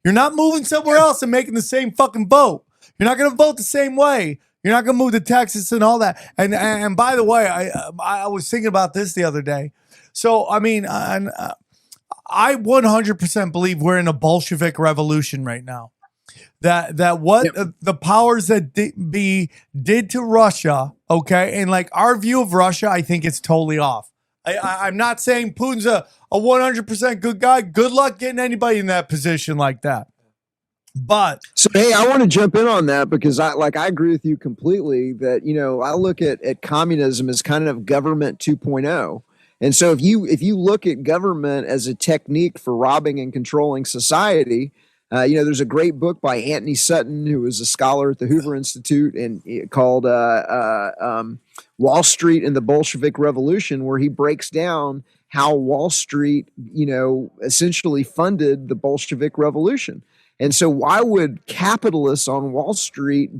You're not moving somewhere else and making the same fucking vote. You're not going to vote the same way. You're not going to move to Texas and all that. And by the way, I was thinking about this the other day. So, I mean, I 100% believe we're in a Bolshevik revolution right now. That what the powers that did to Russia, okay, and like our view of Russia, I think it's totally off. I'm not saying Putin's a 100% good guy. Good luck getting anybody in that position like that. But so, hey, I want to jump in on that because I agree with you completely that, I look at communism as kind of government 2.0. And so if you look at government as a technique for robbing and controlling society, there's a great book by Anthony Sutton, who was a scholar at the Hoover Institute, and called Wall Street and the Bolshevik Revolution, where he breaks down how Wall Street, essentially funded the Bolshevik Revolution. And so why would capitalists on Wall Street,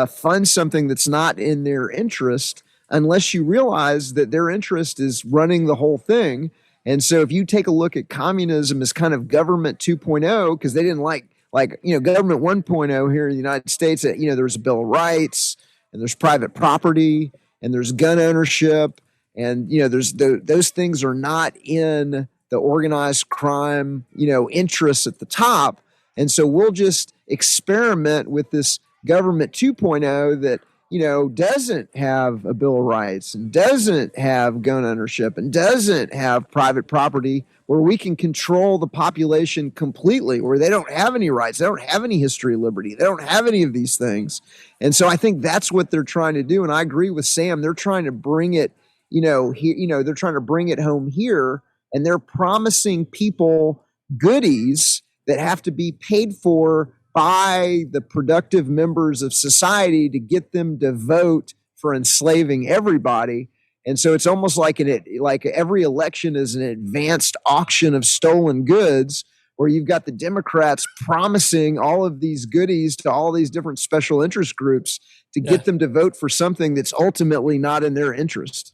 fund something that's not in their interest unless you realize that their interest is running the whole thing? And so if you take a look at communism as kind of government 2.0, because they didn't like government 1.0 here in the United States, there's a Bill of Rights and there's private property and there's gun ownership. And, there's those things are not in the organized crime, interests at the top. And so we'll just experiment with this government 2.0 that, doesn't have a Bill of Rights and doesn't have gun ownership and doesn't have private property, where we can control the population completely, where they don't have any rights, they don't have any history of liberty, they don't have any of these things. And so I think that's what they're trying to do. And I agree with Sam. They're trying to bring it, they're trying to bring it home here, and they're promising people goodies that have to be paid for by the productive members of society to get them to vote for enslaving everybody. And so it's almost like every election is an advanced auction of stolen goods, where you've got the Democrats promising all of these goodies to all these different special interest groups to get them to vote for something that's ultimately not in their interest.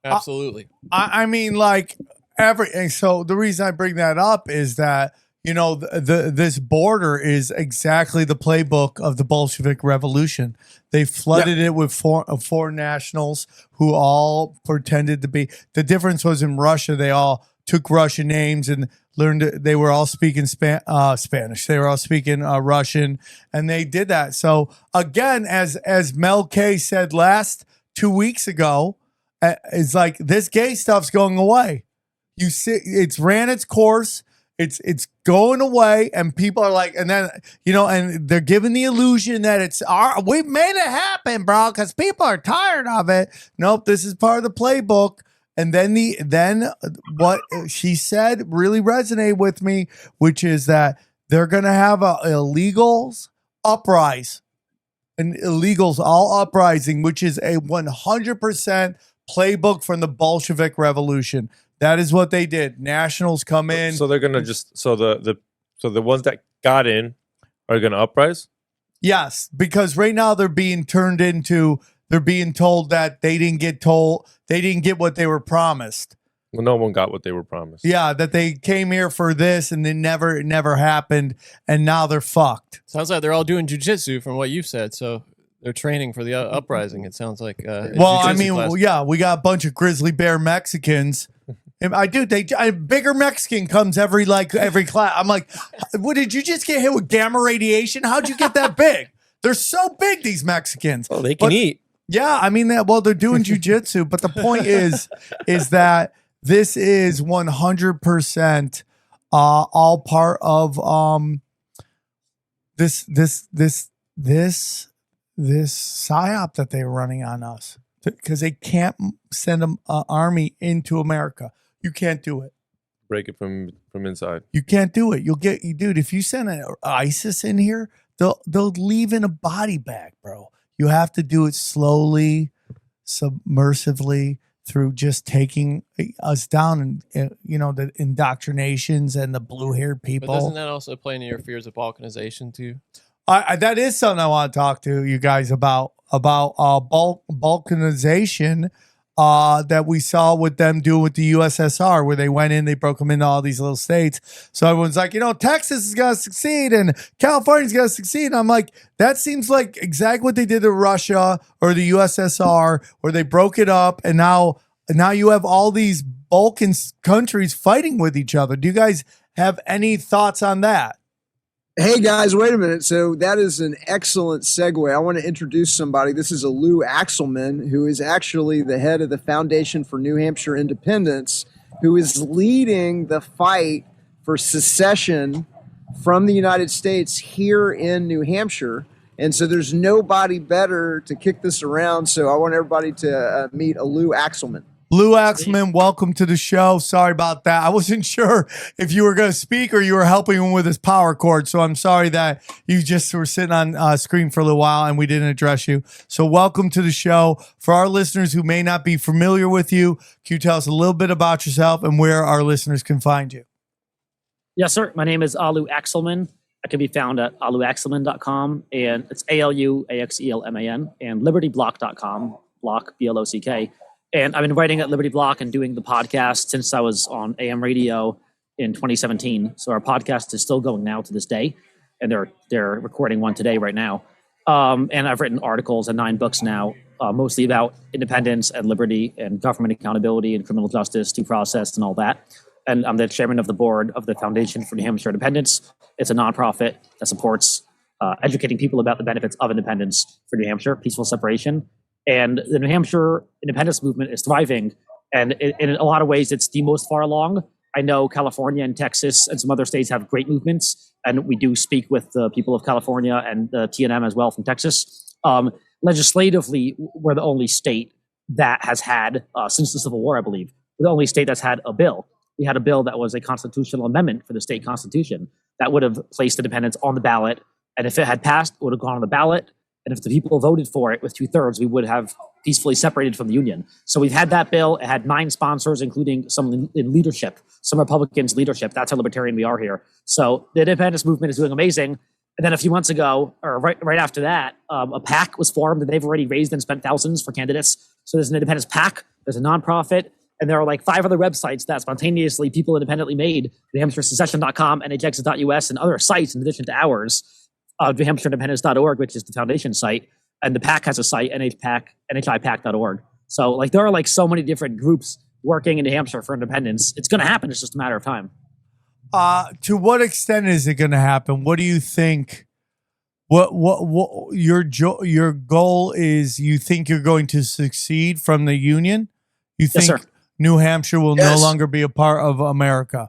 Absolutely. I mean, so the reason I bring that up is that, this border is exactly the playbook of the Bolshevik Revolution. They flooded it with foreign nationals who all pretended to be. The difference was in Russia, they all took Russian names and learned. They were all speaking Spanish. They were all speaking Russian, and they did that. So again, as Mel K said 2 weeks ago, it's like this gay stuff's going away. You see, it's ran its course. It's going away, and people are like, and then and they're giving the illusion that we made it happen, bro, because people are tired of it. Nope, this is part of the playbook. And then what she said really resonated with me, which is that they're gonna have illegals uprise, and illegals all uprising, which is a 100% playbook from the Bolshevik Revolution. That is what they did. Nationals come in. So they're gonna the ones that got in are gonna uprise? Yes, because right now they're being told that they didn't get what they were promised. Well, no one got what they were promised. Yeah, that they came here for this and it never happened, and now they're fucked. Sounds like they're all doing jujitsu from what you've said. So they're training for the uprising. It sounds like. Well, I mean, we got a bunch of grizzly bear Mexicans. I do. A bigger Mexican comes every class. I'm like, what, did you just get hit with gamma radiation? How'd you get that big? They're so big, these Mexicans. Oh, they can eat. Yeah, I mean that. Well, they're doing jujitsu, but the point is that this is 100% all part of this psyop that they're running on us, because they can't send an army into America. You can't do it. Break it from inside. You can't do it. Dude, if you send an ISIS in here, they'll leave in a body bag, bro. You have to do it slowly, submersively, through just taking us down, and the indoctrinations and the blue-haired people. But doesn't that also play into your fears of balkanization too? That is something I want to talk to you guys about balkanization. That we saw with them do with the USSR, where they went in, they broke them into all these little states. So everyone's like, Texas is going to succeed and California's going to succeed. And I'm like, that seems like exactly what they did to Russia or the USSR, where they broke it up. And now you have all these Balkan countries fighting with each other. Do you guys have any thoughts on that? Hey guys, wait a minute. So that is an excellent segue. I want to introduce somebody. This is Alu Axelman, who is actually the head of the Foundation for New Hampshire Independence, who is leading the fight for secession from the United States here in New Hampshire. And so there's nobody better to kick this around. So I want everybody to meet Alu Axelman. Lou Axelman, welcome to the show. Sorry about that. I wasn't sure if you were going to speak or you were helping him with his power cord. So I'm sorry that you just were sitting on screen for a little while and we didn't address you. So welcome to the show. For our listeners who may not be familiar with you, can you tell us a little bit about yourself and where our listeners can find you? Yes, sir. My name is Alu Axelman. I can be found at aluaxelman.com, and it's ALUAXELMAN, and libertyblock.com, block, BLOCK. And I've been writing at Liberty Block and doing the podcast since I was on AM radio in 2017. So our podcast is still going now to this day, and they're recording one today right now. And I've written articles and 9 books now, mostly about independence and liberty and government accountability and criminal justice, due process, and all that. And I'm the chairman of the board of the Foundation for New Hampshire Independence. It's a nonprofit that supports educating people about the benefits of independence for New Hampshire, peaceful separation. And the New Hampshire independence movement is thriving. And in a lot of ways, it's the most far along. I know California and Texas and some other states have great movements. And we do speak with the people of California and the TNM as well from Texas. Legislatively, we're the only state that has had, since the Civil War, I believe, we're the only state that's had a bill. We had a bill that was a constitutional amendment for the state constitution that would have placed independence on the ballot. And if it had passed, it would have gone on the ballot. And if the people voted for it with 2/3, we would have peacefully separated from the Union. So we've had that bill. It had 9 sponsors, including some in leadership, some Republicans leadership. That's how libertarian we are here. So the independence movement is doing amazing. And then a few months ago, or right after that, a PAC was formed, and they've already raised and spent thousands for candidates. So there's an independence PAC, there's a nonprofit, and there are like 5 other websites that spontaneously people independently made: New Hampshire Secession.com, NHExit.us, and other sites in addition to ours. New Hampshire Independence.org, which is the foundation site, and the PAC has a site, NHIPAC.org. So like there are like so many different groups working in New Hampshire for independence. It's going to happen. It's just a matter of time. To what extent is it going to happen? What do you think? What your goal is? You think you're going to succeed from the Union? You think Yes, sir. New Hampshire will no longer be a part of America?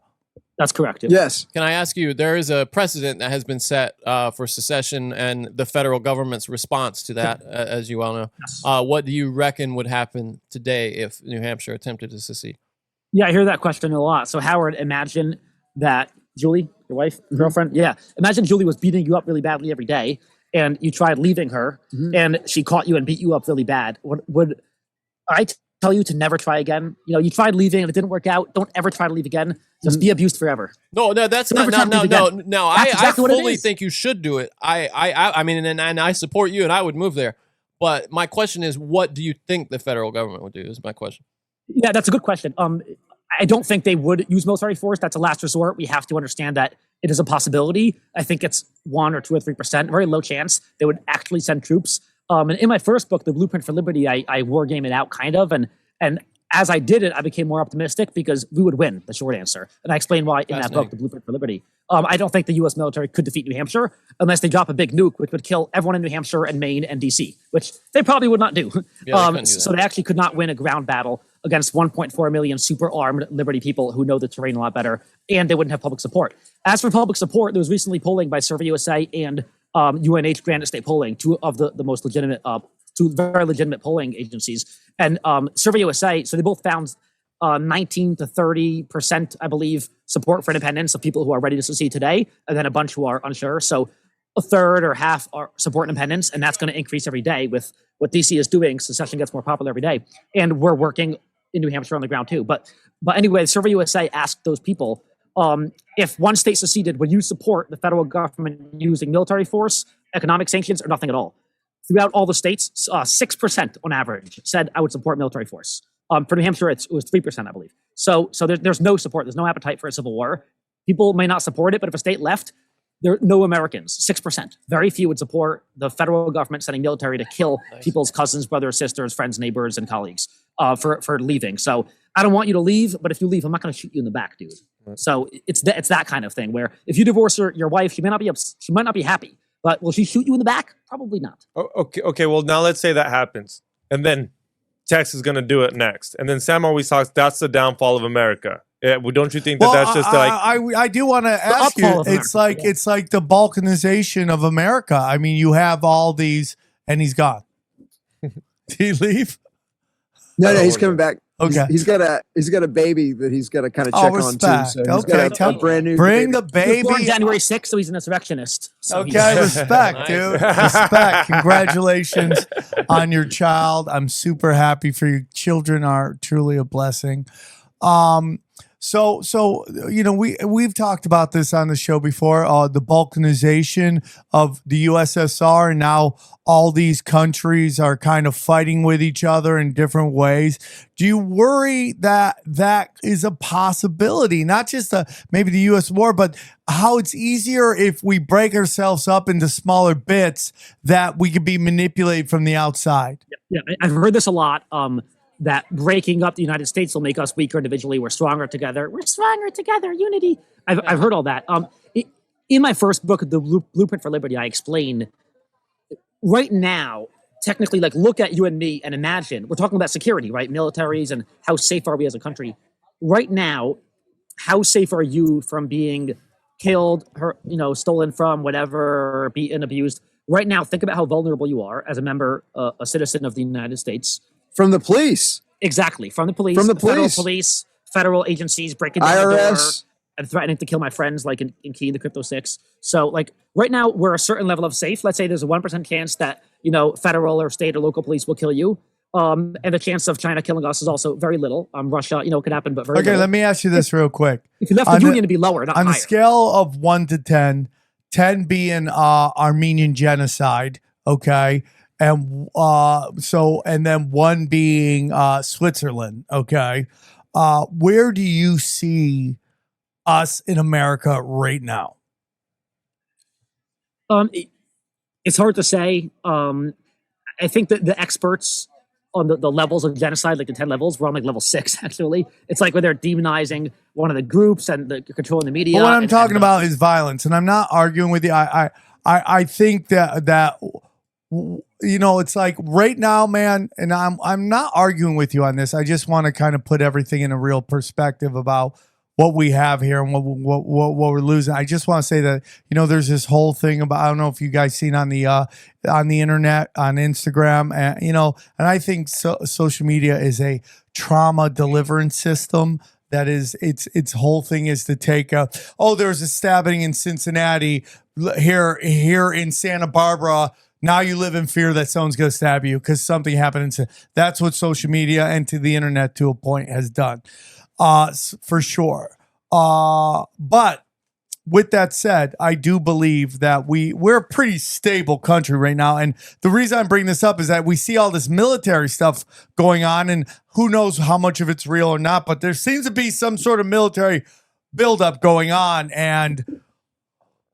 That's correct. Yes. Can I ask you, there is a precedent that has been set for secession and the federal government's response to that, as you well know. Yes. What do you reckon would happen today if New Hampshire attempted to secede? Yeah, I hear that question a lot. So Howard, imagine that Julie, your wife, girlfriend, imagine Julie was beating you up really badly every day, and you tried leaving her, and she caught you and beat you up really bad. Would I tell you to never try again? You know, you tried leaving and it didn't work out. Don't ever try to leave again. Just be abused forever. No, that's Don't not. ever try to leave again. No. That's exactly what it fully is. think you should do it. I mean, and I support you, and I would move there. But my question is, what do you think the federal government would do? Is my question. Yeah, that's a good question. I don't think they would use military force. That's a last resort. We have to understand that it is a possibility. I think it's 1 or 2 or 3%, very low chance they would actually send troops. And in my first book, The Blueprint for Liberty, I war game it out kind of, and as I did it, I became more optimistic because we would win, the short answer. And I explained why in that book, The Blueprint for Liberty. I don't think the U.S. military could defeat New Hampshire unless they drop a big nuke, which would kill everyone in New Hampshire and Maine and D.C., which they probably would not do. So they actually could not win a ground battle against 1.4 million super armed Liberty people who know the terrain a lot better, and they wouldn't have public support. As for public support, there was recently polling by Survey USA and UNH Granite State Polling, 2 of the most legitimate 2 very legitimate polling agencies. And Survey USA, so they both found 19 to 30%, I believe, support for independence of people who are ready to secede today, and then a bunch who are unsure. So a third or half are support independence, and that's going to increase every day with what DC is doing. Secession gets more popular every day, and we're working in New Hampshire on the ground too. But anyway, Survey USA asked those people, if one state seceded, would you support the federal government using military force, economic sanctions, or nothing at all? Throughout all the states, 6% on average said I would support military force. For New Hampshire, it was 3%, I believe. So there's no support. There's no appetite for a civil war. People may not support it, but if a state left, there are no Americans, 6%. Very few would support the federal government sending military to kill people's cousins, brothers, sisters, friends, neighbors, and colleagues for leaving. So I don't want you to leave, but if you leave, I'm not going to shoot you in the back, dude. Right. So it's that kind of thing where if you divorce your wife, she might not be happy. But will she shoot you in the back? Probably not. Okay. Well, now let's say that happens, and then Texas is going to do it next, and then Sam always talks. That's the downfall of America. Well, don't you think that's just like? I do want to ask you. It's like the Balkanization of America. I mean, you have all these, and he's gone. Did he leave? No, he's coming back. Okay, he's got a baby that he's got to kind of check on too. So okay, got a brand new bring the baby. He was born January 6th, so he's an insurrectionist. So okay, respect, dude. Respect. Congratulations on your child. I'm super happy for you. Children are truly a blessing. So you know, we've talked about this on the show before, the Balkanization of the USSR, and now all these countries are kind of fighting with each other in different ways. Do you worry that is a possibility, not just maybe the U.S. war, but how it's easier if we break ourselves up into smaller bits that we could be manipulated from the outside? Yeah, I've heard this a lot. That breaking up the United States will make us weaker individually. We're stronger together. We're stronger together. Unity. I've heard all that. in my first book, The Blueprint for Liberty, I explain right now, technically, like look at you and me and imagine, we're talking about security, right? Militaries and how safe are we as a country. Right now, how safe are you from being killed, hurt, stolen from, whatever, beaten, abused? Right now, think about how vulnerable you are as a member, a citizen of the United States. From the police. Exactly. From the police. From the federal police. police, federal agencies breaking down the door IRS. and threatening to kill my friends, like in Key in the Crypto 6. So, like, right now, we're a certain level of safe. Let's say there's a 1% chance that, federal or state or local police will kill you. And the chance of China killing us is also very little. Russia, could happen, but very little. Okay, let me ask you this real quick. If you left the Union, it'd be lower, not on higher. a scale of 1 to 10, 10 being Armenian genocide, okay, and and then 1 being Switzerland, okay. Where do you see us in America right now? It's hard to say. I think that the experts on the levels of genocide, like the 10 levels, we're on like level 6, actually. It's like where they're demonizing one of the groups and controlling the media. But what I'm talking about is violence, and I'm not arguing with you. I think that it's like right now, man, and I'm not arguing with you on this. I just want to kind of put everything in a real perspective about what we have here and what we're losing. I just want to say that, there's this whole thing about, I don't know if you guys seen on the internet, on Instagram, and I think social media is a trauma deliverance system. That is, its whole thing is to take there's a stabbing in Cincinnati, here in Santa Barbara. Now you live in fear that someone's going to stab you because something happened. That's what social media and to the internet to a point has done. For sure. But with that said, I do believe that we're a pretty stable country right now. And the reason I'm bringing this up is that we see all this military stuff going on, and who knows how much of it's real or not, but there seems to be some sort of military buildup going on. And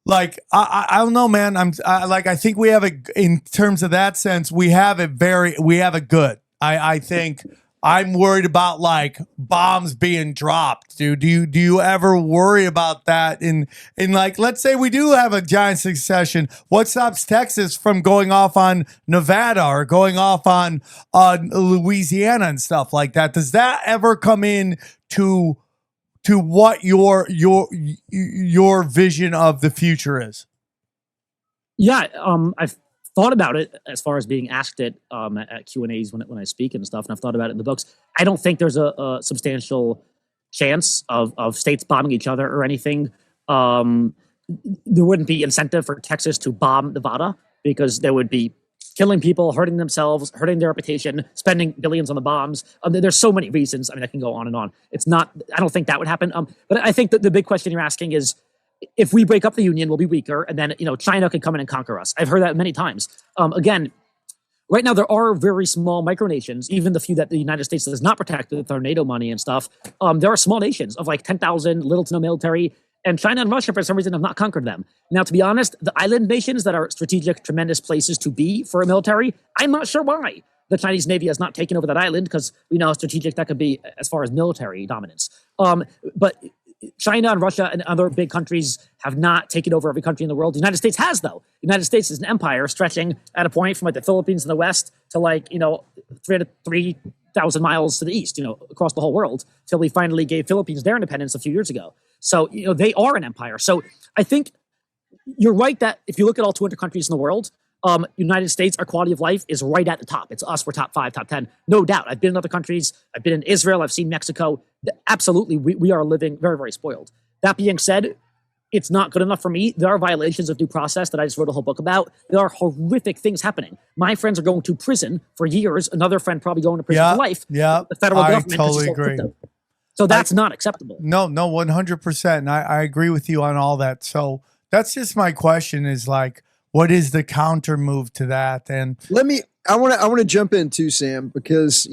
like, I don't know, man. I think we have in terms of that sense, we have it good. I think I'm worried about like bombs being dropped, dude. Do you ever worry about that? In like, let's say we do have a giant secession. What stops Texas from going off on Nevada or going off on Louisiana and stuff like that? Does that ever come in to what your vision of the future is? Yeah, I've thought about it as far as being asked it at Q&As when I speak and stuff, and I've thought about it in the books. I don't think there's a substantial chance of states bombing each other or anything. There wouldn't be incentive for Texas to bomb Nevada because they would be killing people, hurting themselves, hurting their reputation, spending billions on the bombs. There's so many reasons. I mean, I can go on and on. It's not, I don't think that would happen. But I think that the big question you're asking is, if we break up the Union, we'll be weaker, and then China could come in and conquer us. I've heard that many times. Again, right now there are very small micronations, even the few that the United States does not protect with our NATO money and stuff. There are small nations of like 10,000, little to no military, and China and Russia, for some reason, have not conquered them. Now, to be honest, the island nations that are strategic, tremendous places to be for a military, I'm not sure why the Chinese Navy has not taken over that island, because we know how strategic that could be as far as military dominance. But China and Russia and other big countries have not taken over every country in the world. The United States has, though. The United States is an empire stretching at a point from like the Philippines in the west to like, 3,000 miles to the east, across the whole world, till we finally gave Philippines their independence a few years ago. So, they are an empire. So I think you're right that if you look at all 200 countries in the world, United States, our quality of life is right at the top. It's us. We're top 5, top 10. No doubt. I've been in other countries. I've been in Israel. I've seen Mexico. Absolutely. We are living very, very spoiled. That being said, it's not good enough for me. There are violations of due process that I just wrote a whole book about. There are horrific things happening. My friends are going to prison for years. Another friend probably going to prison for life. Yeah. The federal government totally agree. So that's not acceptable. No, 100%. And I agree with you on all that. So that's just my question is like, what is the counter move to that? And I want to jump in too, Sam, because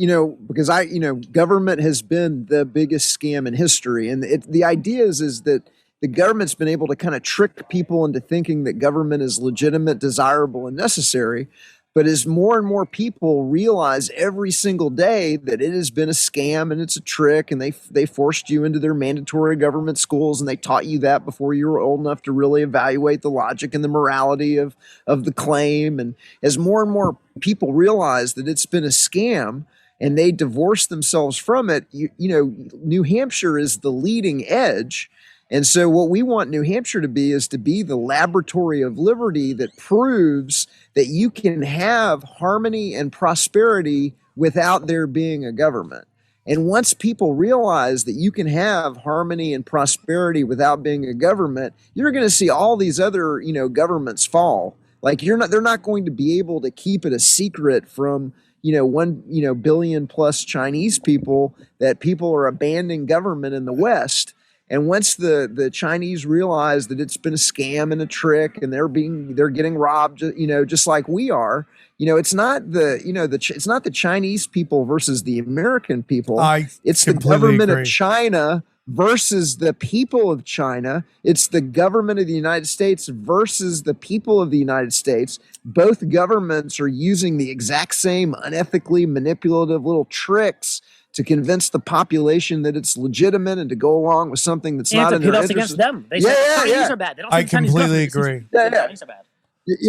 government has been the biggest scam in history. And the idea is that the government's been able to kind of trick people into thinking that government is legitimate, desirable, and necessary. But as more and more people realize every single day that it has been a scam and it's a trick, and they forced you into their mandatory government schools, and they taught you that before you were old enough to really evaluate the logic and the morality of the claim. And as more and more people realize that it's been a scam and they divorce themselves from it, you know, New Hampshire is the leading edge. And so what we want New Hampshire to be is to be the laboratory of liberty that proves that you can have harmony and prosperity without there being a government. And once people realize that you can have harmony and prosperity without being a government, you're going to see all these other, you know, governments fall. Like they're not going to be able to keep it a secret from, you know, 1 billion plus Chinese people that people are abandoning government in the West. And once the Chinese realize that it's been a scam and a trick, and they're getting robbed, you know, just like we are, you know, it's not the Chinese people versus the American people. It's the government of China versus the people of China. It's the government of the United States versus the people of the United States. Both governments are using the exact same unethically manipulative little tricks to convince the population that it's legitimate and to go along with something that's not in their interest. Against them. They say the Chinese are bad. They don't I completely agree. The Chinese are bad.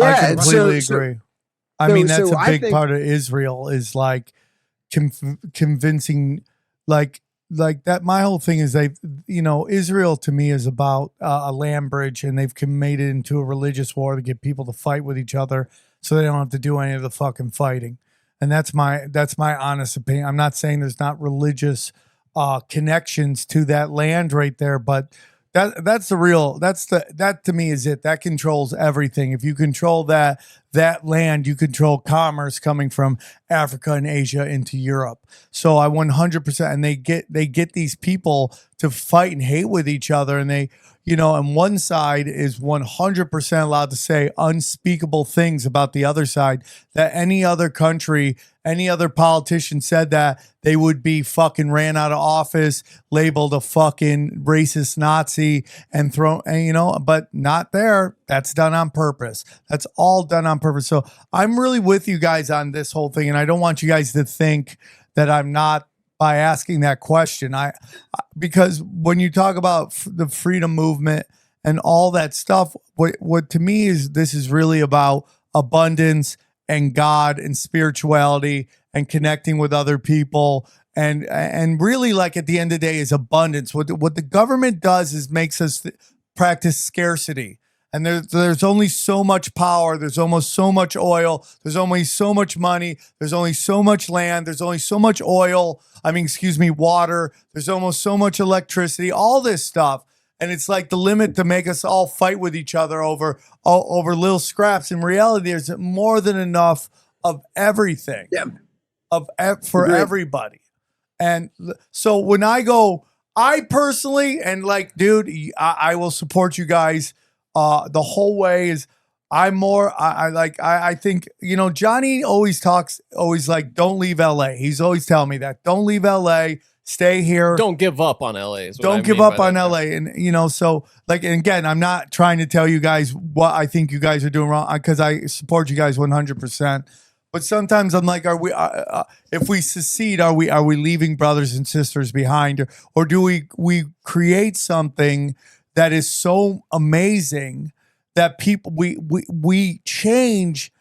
I completely agree. I mean, that's a big part of Israel is like convincing, like that. My whole thing is Israel to me is about a land bridge, and they've made it into a religious war to get people to fight with each other so they don't have to do any of the fucking fighting. And that's my honest opinion. I'm not saying there's not religious connections to that land right there, but that to me is it. That controls everything. If you control that land, you control commerce coming from Africa and Asia into Europe. So I 100%, and they get these people to fight and hate with each other, and they, you know, and one side is 100% allowed to say unspeakable things about the other side that any other country, any other politician said that they would be fucking ran out of office, labeled a fucking racist Nazi and thrown, and, you know, but not there. That's done on purpose. That's all done on purpose. So I'm really with you guys on this whole thing. And I don't want you guys to think that I'm not by asking that question. Because when you talk about the freedom movement and all that stuff, what to me is this is really about abundance and God and spirituality and connecting with other people. And really, like, at the end of the day is abundance. What the government does is makes us practice scarcity. And there's only so much power. There's almost so much oil. There's only so much money. There's only so much land. There's only so much water. There's almost so much electricity, all this stuff. And it's like the limit to make us all fight with each other over little scraps. In reality, there's more than enough of everything for everybody. And so when I personally, and like, dude, I will support you guys the whole way. I think, you know, Johnny always like, don't leave LA. He's always telling me that. Don't leave LA. Stay here. Don't give up on LA. Don't give up on LA. And, you know, so like, and again, I'm not trying to tell you guys what I think you guys are doing wrong, because I support you guys 100%. But sometimes I'm like, are we, if we secede, are we leaving brothers and sisters behind, or do we create something that is so amazing that people, we change.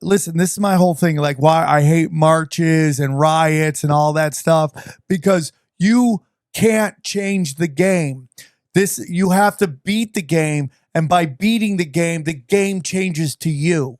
Listen, this is my whole thing. Like, why I hate marches and riots and all that stuff, because you can't change the game. You have to beat the game. And by beating the game changes to you.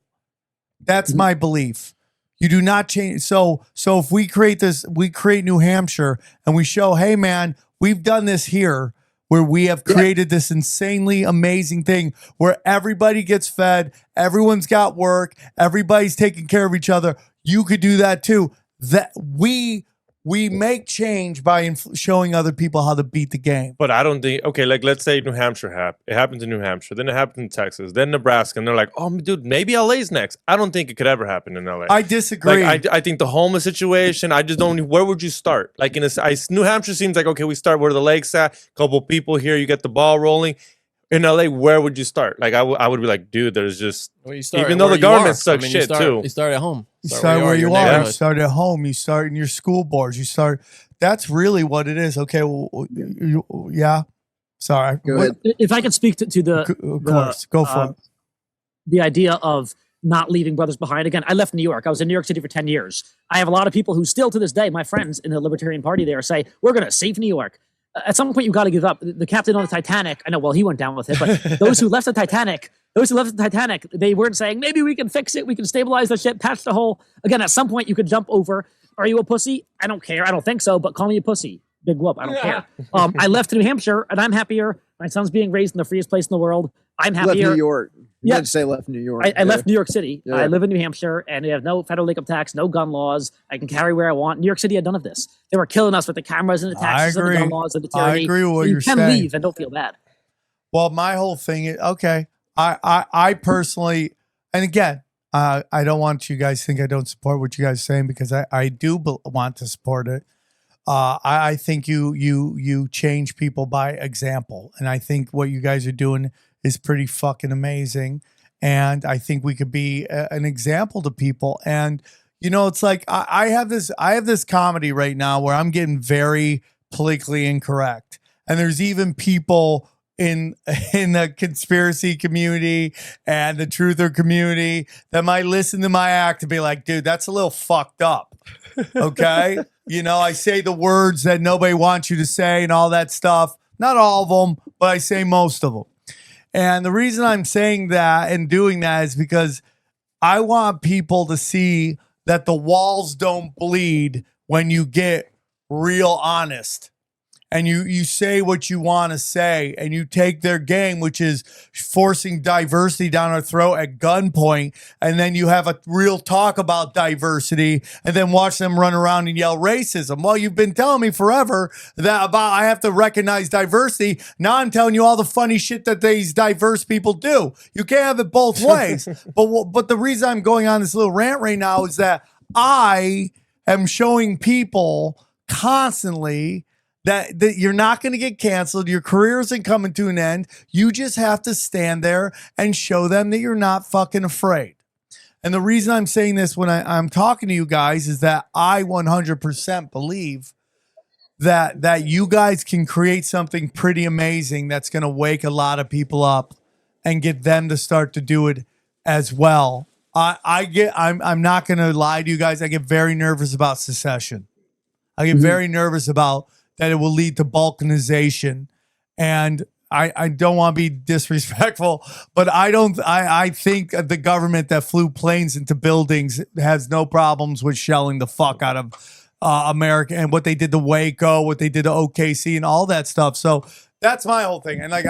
That's my belief. You do not change. So if we create New Hampshire and we show, hey man, we've done this here, where we have created this insanely amazing thing where everybody gets fed, everyone's got work, everybody's taking care of each other. You could do that too. That we make change by showing other people how to beat the game. But I don't think, okay, like let's say New Hampshire it happened in New Hampshire, then it happened in Texas, then Nebraska, and they're like, oh, dude, maybe LA's next. I don't think it could ever happen in LA. I disagree. Like, I think the homeless situation, I just don't, where would you start? Like New Hampshire seems like, okay, we start where the lake's at, couple people here, you get the ball rolling. In LA, where would you start? Like I would be like, dude, there's just Well, you start even though where the you government are. sucks shit too. You start at home. You start where you your are. You neighborhood. start at home. You start in your school boards. You start. That's really what it is. Okay. Yeah. Sorry. Go ahead. If I could speak to the Of course. Go for it. the idea of not leaving brothers behind. Again, I left New York. I was in New York City for 10 years. I have a lot of people who still to this day, my friends in the Libertarian Party there, say, we're going to save New York. At some point, you've got to give up. The captain on the Titanic, I know, well, he went down with it, but those who left the Titanic, they weren't saying, maybe we can fix it. We can stabilize the ship, patch the hole. Again, at some point, you could jump over. Are you a pussy? I don't care. I don't think so, but call me a pussy. Big whoop. I don't care. I left New Hampshire, and I'm happier. My son's being raised in the freest place in the world. I'm happier. Left New York. You Yeah. had to say left New York. I left New York City. Yeah. I live in New Hampshire, and we have no federal income tax, no gun laws. I can carry where I want. New York City had none of this. They were killing us with the cameras and the taxes and the gun laws and the tyranny. I agree with what you you're can saying. leave and don't feel bad. Well, my whole thing is okay. I personally, and again, I don't want you guys to think I don't support what you guys are saying because I do want to support it. I think you change people by example, and I think what you guys are doing is pretty fucking amazing. And I think we could be an example to people. And you know, it's like I have this comedy right now where I'm getting very politically incorrect, and there's even people in the conspiracy community and the truther community that might listen to my act and be like, dude, that's a little fucked up. Okay. You know, I say the words that nobody wants you to say and all that stuff. Not all of them, but I say most of them. And the reason I'm saying that and doing that is because I want people to see that the walls don't bleed when you get real honest. And you say what you want to say, and you take their game, which is forcing diversity down our throat at gunpoint, and then you have a real talk about diversity, and then watch them run around and yell racism. Well, you've been telling me forever that about I have to recognize diversity. Now I'm telling you all the funny shit that these diverse people do. You can't have it both ways. But the reason I'm going on this little rant right now is that I am showing people constantly that you're not going to get canceled. Your career isn't coming to an end. You just have to stand there and show them that you're not fucking afraid. And the reason I'm saying this when I'm talking to you guys is that I 100% believe that you guys can create something pretty amazing that's going to wake a lot of people up and get them to start to do it as well. I'm not going to lie to you guys. I get very nervous about secession. I get very nervous about that it will lead to balkanization. And I don't want to be disrespectful, but I think the government that flew planes into buildings has no problems with shelling the fuck out of America, and what they did to Waco, what they did to OKC and all that stuff. So that's my whole thing. And like,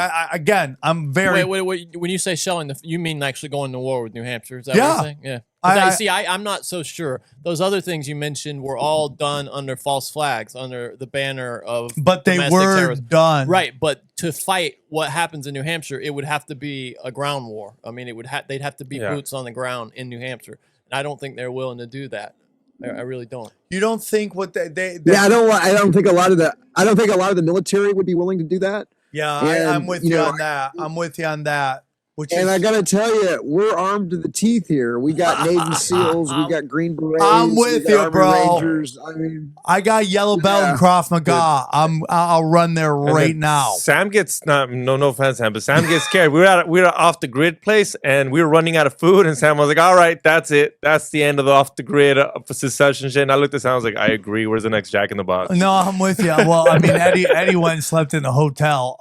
I'm very... Wait, when you say shelling, you mean actually going to war with New Hampshire? Is that Yeah. what you're saying? Yeah. I'm not so sure. Those other things you mentioned were all done under false flags, under the banner of But they domestic were terrorism. done. Right, but to fight what happens in New Hampshire, it would have to be a ground war. I mean, they'd have to be boots on the ground in New Hampshire. And I don't think they're willing to do that. I really don't. You don't think what they Yeah, I don't think a lot of the military would be willing to do that. Yeah, And, I'm with you on that. I'm with you on that. And I gotta tell you, we're armed to the teeth here. We got Navy SEALs, we got Green Berets. I'm with we got you, Army bro. Rangers. I mean, I got yellow belt and Krav Maga. I'll run there right now. Sam gets no offense, Sam, but Sam gets scared. We were off the grid place, and we were running out of food. And Sam was like, "All right, that's it. That's the end of the off the grid secession shit." And I looked at Sam, I was like, "I agree. Where's the next Jack in the Box?" No, I'm with you. Well, I mean, Eddie went and slept in the hotel.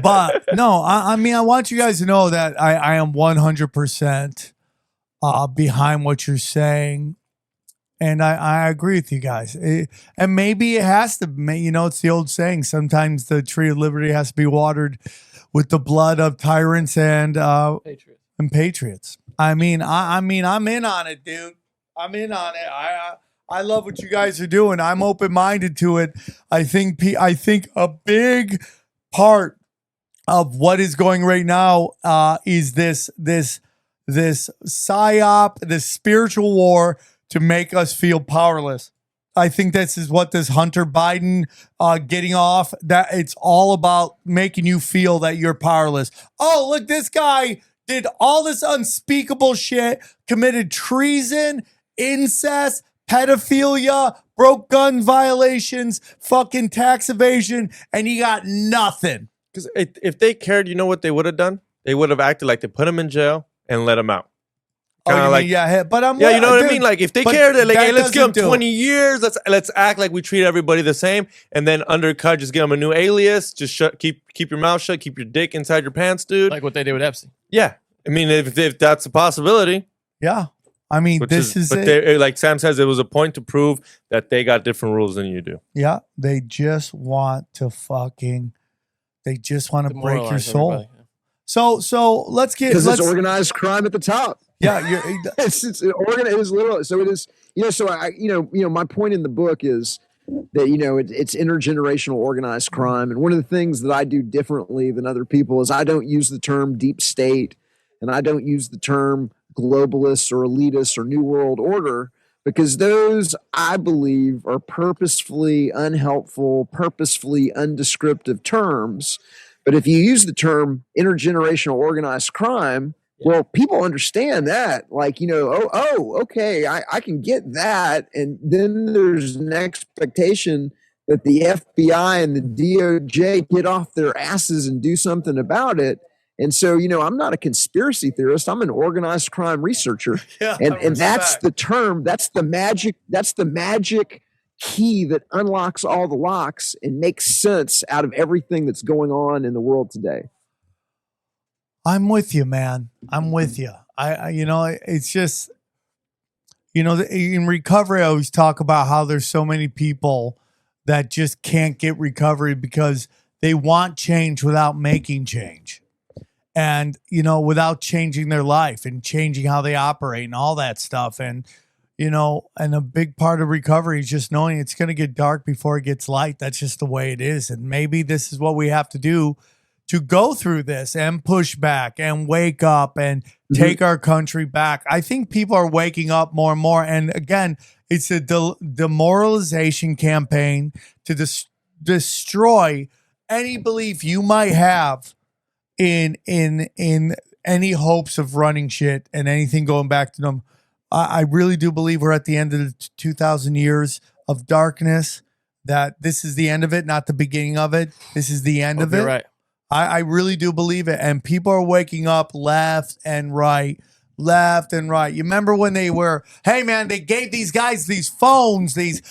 But no, I mean, I want you guys to know that I am 100% behind what you're saying. And I agree with you guys. And maybe it has to, it's the old saying, sometimes the tree of liberty has to be watered with the blood of tyrants and patriots. I mean, I'm in on it, dude. I'm in on it. I love what you guys are doing. I'm open-minded to it. I think a big part of what is going right now is this psyop, this spiritual war to make us feel powerless. I think this is what this Hunter Biden getting off, that it's all about making you feel that you're powerless. Oh, look, this guy did all this unspeakable shit, committed treason, incest, pedophilia, broke gun violations, fucking tax evasion, and he got nothing. Because if they cared, you know what they would have done? They would have acted like they put him in jail and let him out. Oh, you mean, but I'm yeah, you know what dude, I mean? Like if they care, they're like, hey, let's give him doesn't do 20 years. Let's act like we treat everybody the same, and then undercut, just give him a new alias. Just keep your mouth shut, keep your dick inside your pants, dude. Like what they did with Epstein. Yeah, I mean, if that's a possibility. Yeah, I mean, But like Sam says, it was a point to prove that they got different rules than you do. Yeah, they just want to break your soul. Everybody. So let's get, because it's organized crime at the top. Yeah, it's organized. It was literal. So it is. So I, my point in the book is that it's intergenerational organized crime, and one of the things that I do differently than other people is I don't use the term deep state, and I don't use the term globalists or elitists or new world order, because those, I believe, are purposefully unhelpful, purposefully undescriptive terms. But if you use the term intergenerational organized crime, well, people understand that, like, okay, I can get that. And then there's an expectation that the FBI and the DOJ get off their asses and do something about it. And so, I'm not a conspiracy theorist. I'm an organized crime researcher. Yeah, and that's the term, that's the magic key that unlocks all the locks and makes sense out of everything that's going on in the world today. I'm with you, man. I'm with you. I it's just, in recovery, I always talk about how there's so many people that just can't get recovery because they want change without making change. And, without changing their life and changing how they operate and all that stuff. And, and a big part of recovery is just knowing it's going to get dark before it gets light. That's just the way it is. And maybe this is what we have to do to go through this and push back and wake up and take our country back. I think people are waking up more and more. And again, it's a demoralization campaign to destroy any belief you might have in any hopes of running shit and anything going back to them. I really do believe we're at the end of the 2,000 years of darkness, that this is the end of it, not the beginning of it. This is the end of it. Right. I really do believe it. And people are waking up left and right. You remember when they were, hey man, they gave these guys these phones, these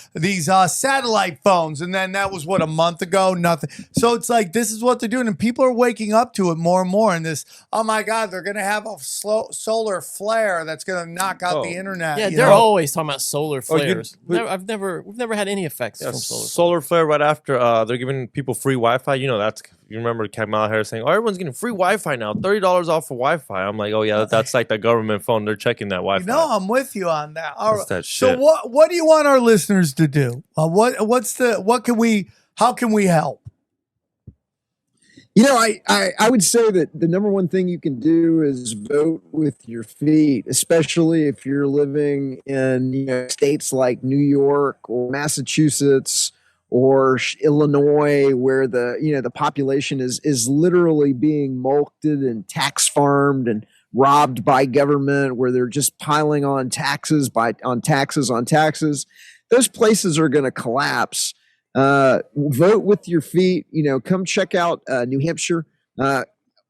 satellite phones, and then that was what, a month ago? Nothing. So it's like, this is what they're doing, and people are waking up to it more and more. And this, oh my God, they're gonna have a solar flare that's gonna knock out the internet. Yeah, they're always talking about solar flares. we've never had any effects from solar flare right after they're giving people free Wi-Fi. You remember Kamala Harris saying, "Oh, everyone's getting free Wi-Fi now, $30 off for Wi-Fi." I'm like, "Oh yeah, that's like the government phone. They're checking that Wi-Fi." I'm with you on that. All right. That shit. So what do you want our listeners to do? How can we help? I would say that the number one thing you can do is vote with your feet, especially if you're living in states like New York or Massachusetts or Illinois, where the population is literally being mulcted and tax farmed and robbed by government, where they're just piling on taxes on taxes. Those places are going to collapse. Vote with your feet. Come check out New Hampshire. One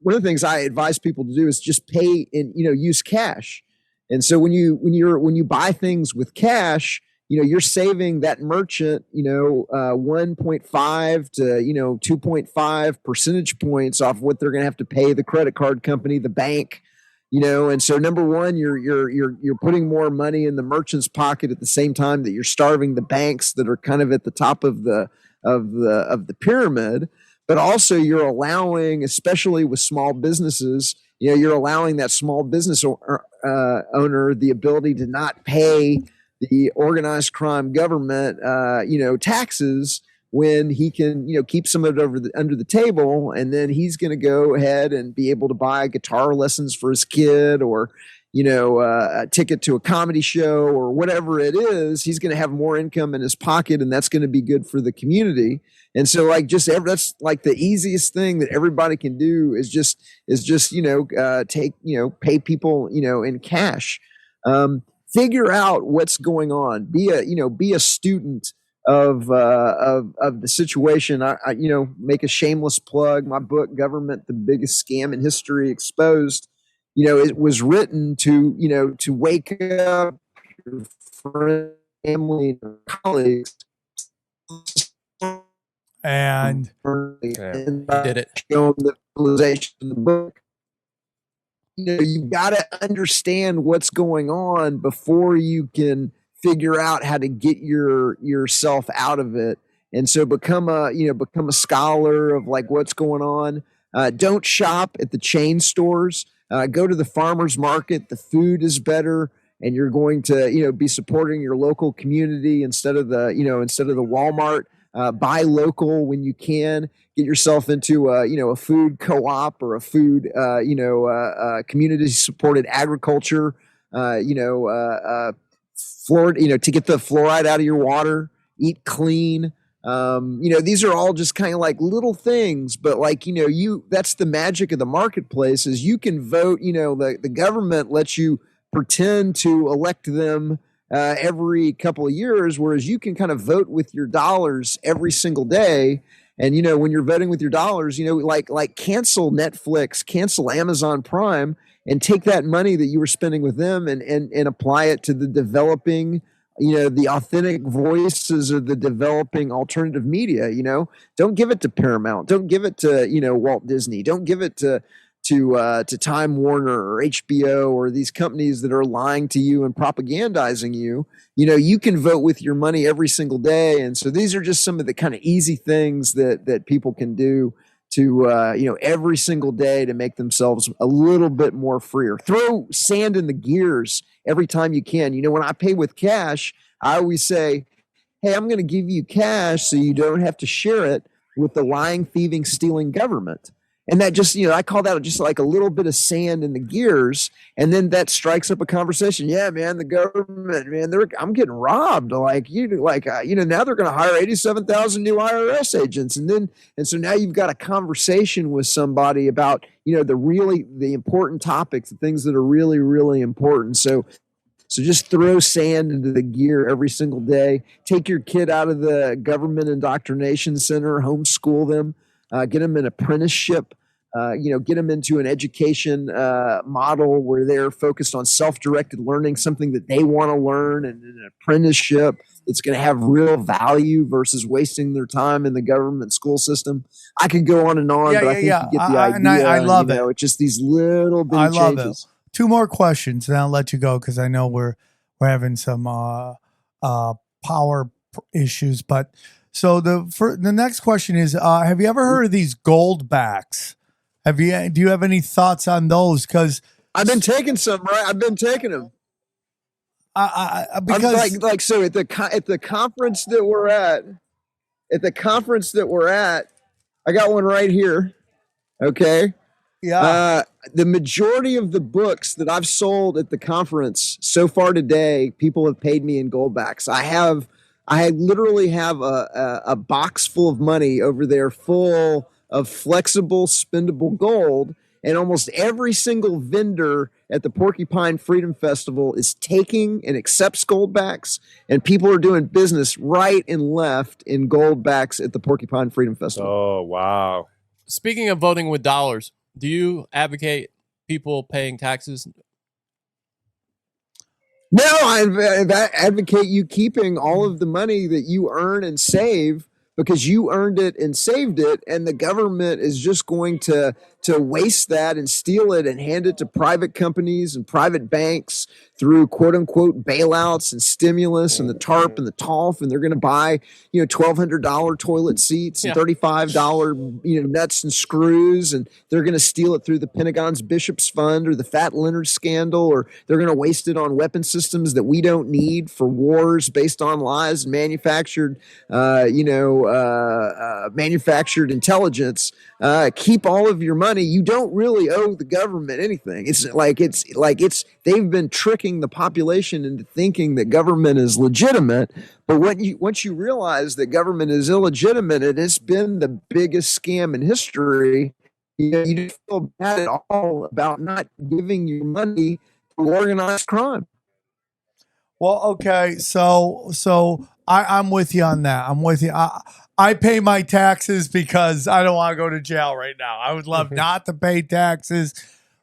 of the things I advise people to do is just pay and use cash. And so when you buy things with cash, you're saving that merchant, 1.5 to 2.5 percentage points off what they're going to have to pay the credit card company, the bank. And so number one, you're putting more money in the merchant's pocket at the same time that you're starving the banks that are kind of at the top of the pyramid. But also you're allowing, especially with small businesses, you're allowing that small business owner the ability to not pay the organized crime government, taxes when he can, keep some of it under the table, and then he's going to go ahead and be able to buy guitar lessons for his kid, or a ticket to a comedy show, or whatever it is. He's going to have more income in his pocket, and that's going to be good for the community. And so, that's like the easiest thing that everybody can do is just pay people, in cash. Figure out what's going on. Be a student of the situation. Make a shameless plug. My book, Government: The Biggest Scam in History Exposed. It was written to wake up your friends, family, and colleagues, and did it. Show them the realization of the book. You've got to understand what's going on before you can figure out how to get yourself out of it. And so become a scholar of like what's going on. Don't shop at the chain stores. Go to the farmer's market. The food is better, and you're going to be supporting your local community instead of the Walmart. Buy local when you can. Get yourself into a food co-op or a food community supported agriculture. Fluoride, to get the fluoride out of your water. Eat clean. These are all just kind of like little things, but that's the magic of the marketplace is you can vote. The government lets you pretend to elect them every couple of years, whereas you can kind of vote with your dollars every single day. And when you're voting with your dollars, like cancel Netflix, cancel Amazon Prime, and take that money that you were spending with them and apply it to the developing, the authentic voices of the developing alternative media. Don't give it to Paramount. Don't give it to Walt Disney. Don't give it to Time Warner or HBO or these companies that are lying to you and propagandizing you. You can vote with your money every single day. And so these are just some of the kind of easy things that people can do to, every single day to make themselves a little bit more freer. Throw sand in the gears every time you can. When I pay with cash, I always say, hey, I'm going to give you cash so you don't have to share it with the lying, thieving, stealing government. And that just, I call that just like a little bit of sand in the gears. And then that strikes up a conversation. Yeah, man, the government, man, I'm getting robbed. Now they're going to hire 87,000 new IRS agents. And so now you've got a conversation with somebody about, the important topics, the things that are really, really important. So just throw sand into the gear every single day. Take your kid out of the government indoctrination center, homeschool them. Get them an apprenticeship, get them into an education model where they're focused on self-directed learning, something that they want to learn, and an apprenticeship that's going to have real value versus wasting their time in the government school system. I could go on and on, but I think you get the idea. And I love it. It's just these little bitty changes. It. Two more questions, and I'll let you go because I know we're having some power issues, but. So the next question is, have you ever heard of these gold backs? Do you have any thoughts on those? Because I've been taking some, right? I've been taking them. Because so at the conference that we're at, I got one right here. Okay. Yeah. The majority of the books that I've sold at the conference so far today, people have paid me in gold backs. I literally have a box full of money over there full of flexible, spendable gold. And almost every single vendor at the Porcupine Freedom Festival is taking and accepts gold backs. And people are doing business right and left in gold backs at the Porcupine Freedom Festival. Oh, wow. Speaking of voting with dollars, do you advocate people paying taxes? No, I advocate you keeping all of the money that you earn and save because you earned it and saved it, and the government is just going to to waste that and steal it and hand it to private companies and private banks through quote unquote bailouts and stimulus and the TARP and the TOLF, and they're going to buy, $1,200 toilet seats and $35, nuts and screws, and they're going to steal it through the Pentagon's Bishop's Fund or the Fat Leonard scandal, or they're going to waste it on weapon systems that we don't need for wars based on lies and manufactured intelligence. Keep all of your money. You don't really owe the government anything. It's like they've been tricking the population into thinking that government is legitimate. But once you realize that government is illegitimate, it has been the biggest scam in history. You don't feel bad at all about not giving your money to organized crime. Well, okay, so I'm with you on that. I'm with you. I pay my taxes because I don't want to go to jail right now. I would love not to pay taxes,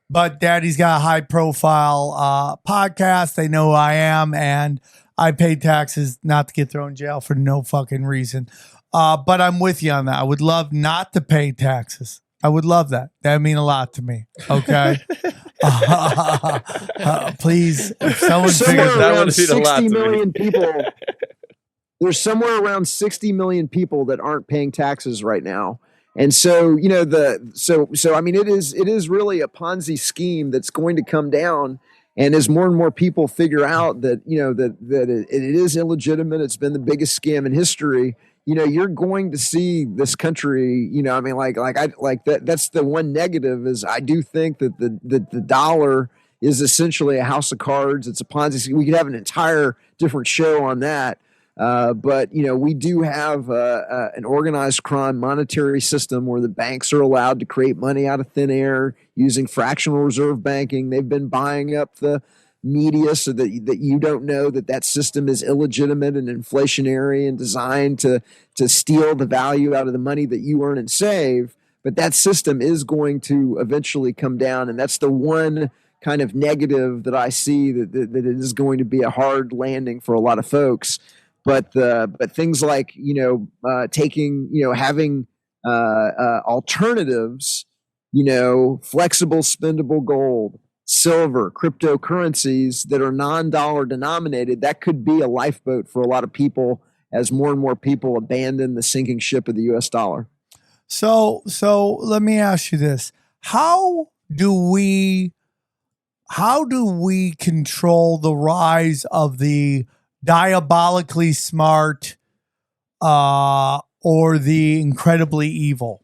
but Daddy's got a high profile podcast. They know who I am, and I pay taxes not to get thrown in jail for no fucking reason. But I'm with you on that. I would love not to pay taxes. I would love that. That'd mean a lot to me. Okay. Please, if someone figures that would mean a lot 60 to million me. people. There's somewhere around 60 million people that aren't paying taxes right now. And so, I mean, it is really a Ponzi scheme that's going to come down. And as more and more people figure out that, that it is illegitimate, it's been the biggest scam in history. You're going to see this country, that's the one negative is I do think that the dollar is essentially a house of cards. It's a Ponzi scheme. We could have an entire different show on that. But we do have an organized crime monetary system where the banks are allowed to create money out of thin air using fractional reserve banking. They've been buying up the media so that you don't know that system is illegitimate and inflationary and designed to steal the value out of the money that you earn and save. But that system is going to eventually come down, and that's the one kind of negative that I see that it is going to be a hard landing for a lot of folks. But things like having alternatives, flexible spendable gold, silver, cryptocurrencies that are non-dollar denominated, that could be a lifeboat for a lot of people as more and more people abandon the sinking ship of the U.S. dollar. So let me ask you this: How do we control the rise of the diabolically smart or the incredibly evil?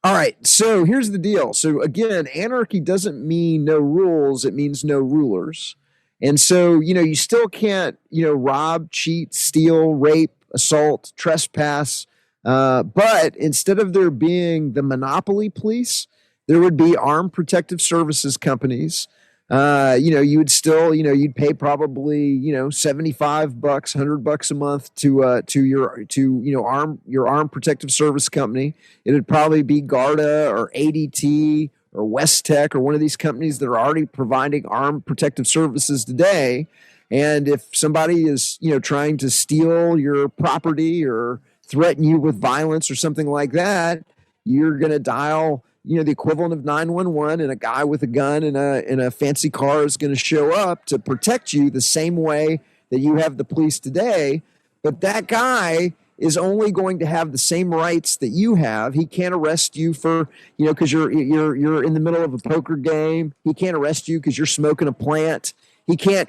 All right, so here's the deal. So again, anarchy doesn't mean no rules, it means no rulers. And so, you still can't, rob, cheat, steal, rape, assault, trespass. But instead of there being the monopoly police, there would be armed protective services companies. You would still, you'd pay probably, $75, $100 a month to your armed protective service company. It would probably be Garda or ADT or West Tech or one of these companies that are already providing armed protective services today. And if somebody is, trying to steal your property or threaten you with violence or something like that, you're going to dial the equivalent of 911, and a guy with a gun in a fancy car is going to show up to protect you the same way that you have the police today. But that guy is only going to have the same rights that you have. He can't arrest you for, because you're in the middle of a poker game. He can't arrest you because you're smoking a plant. He can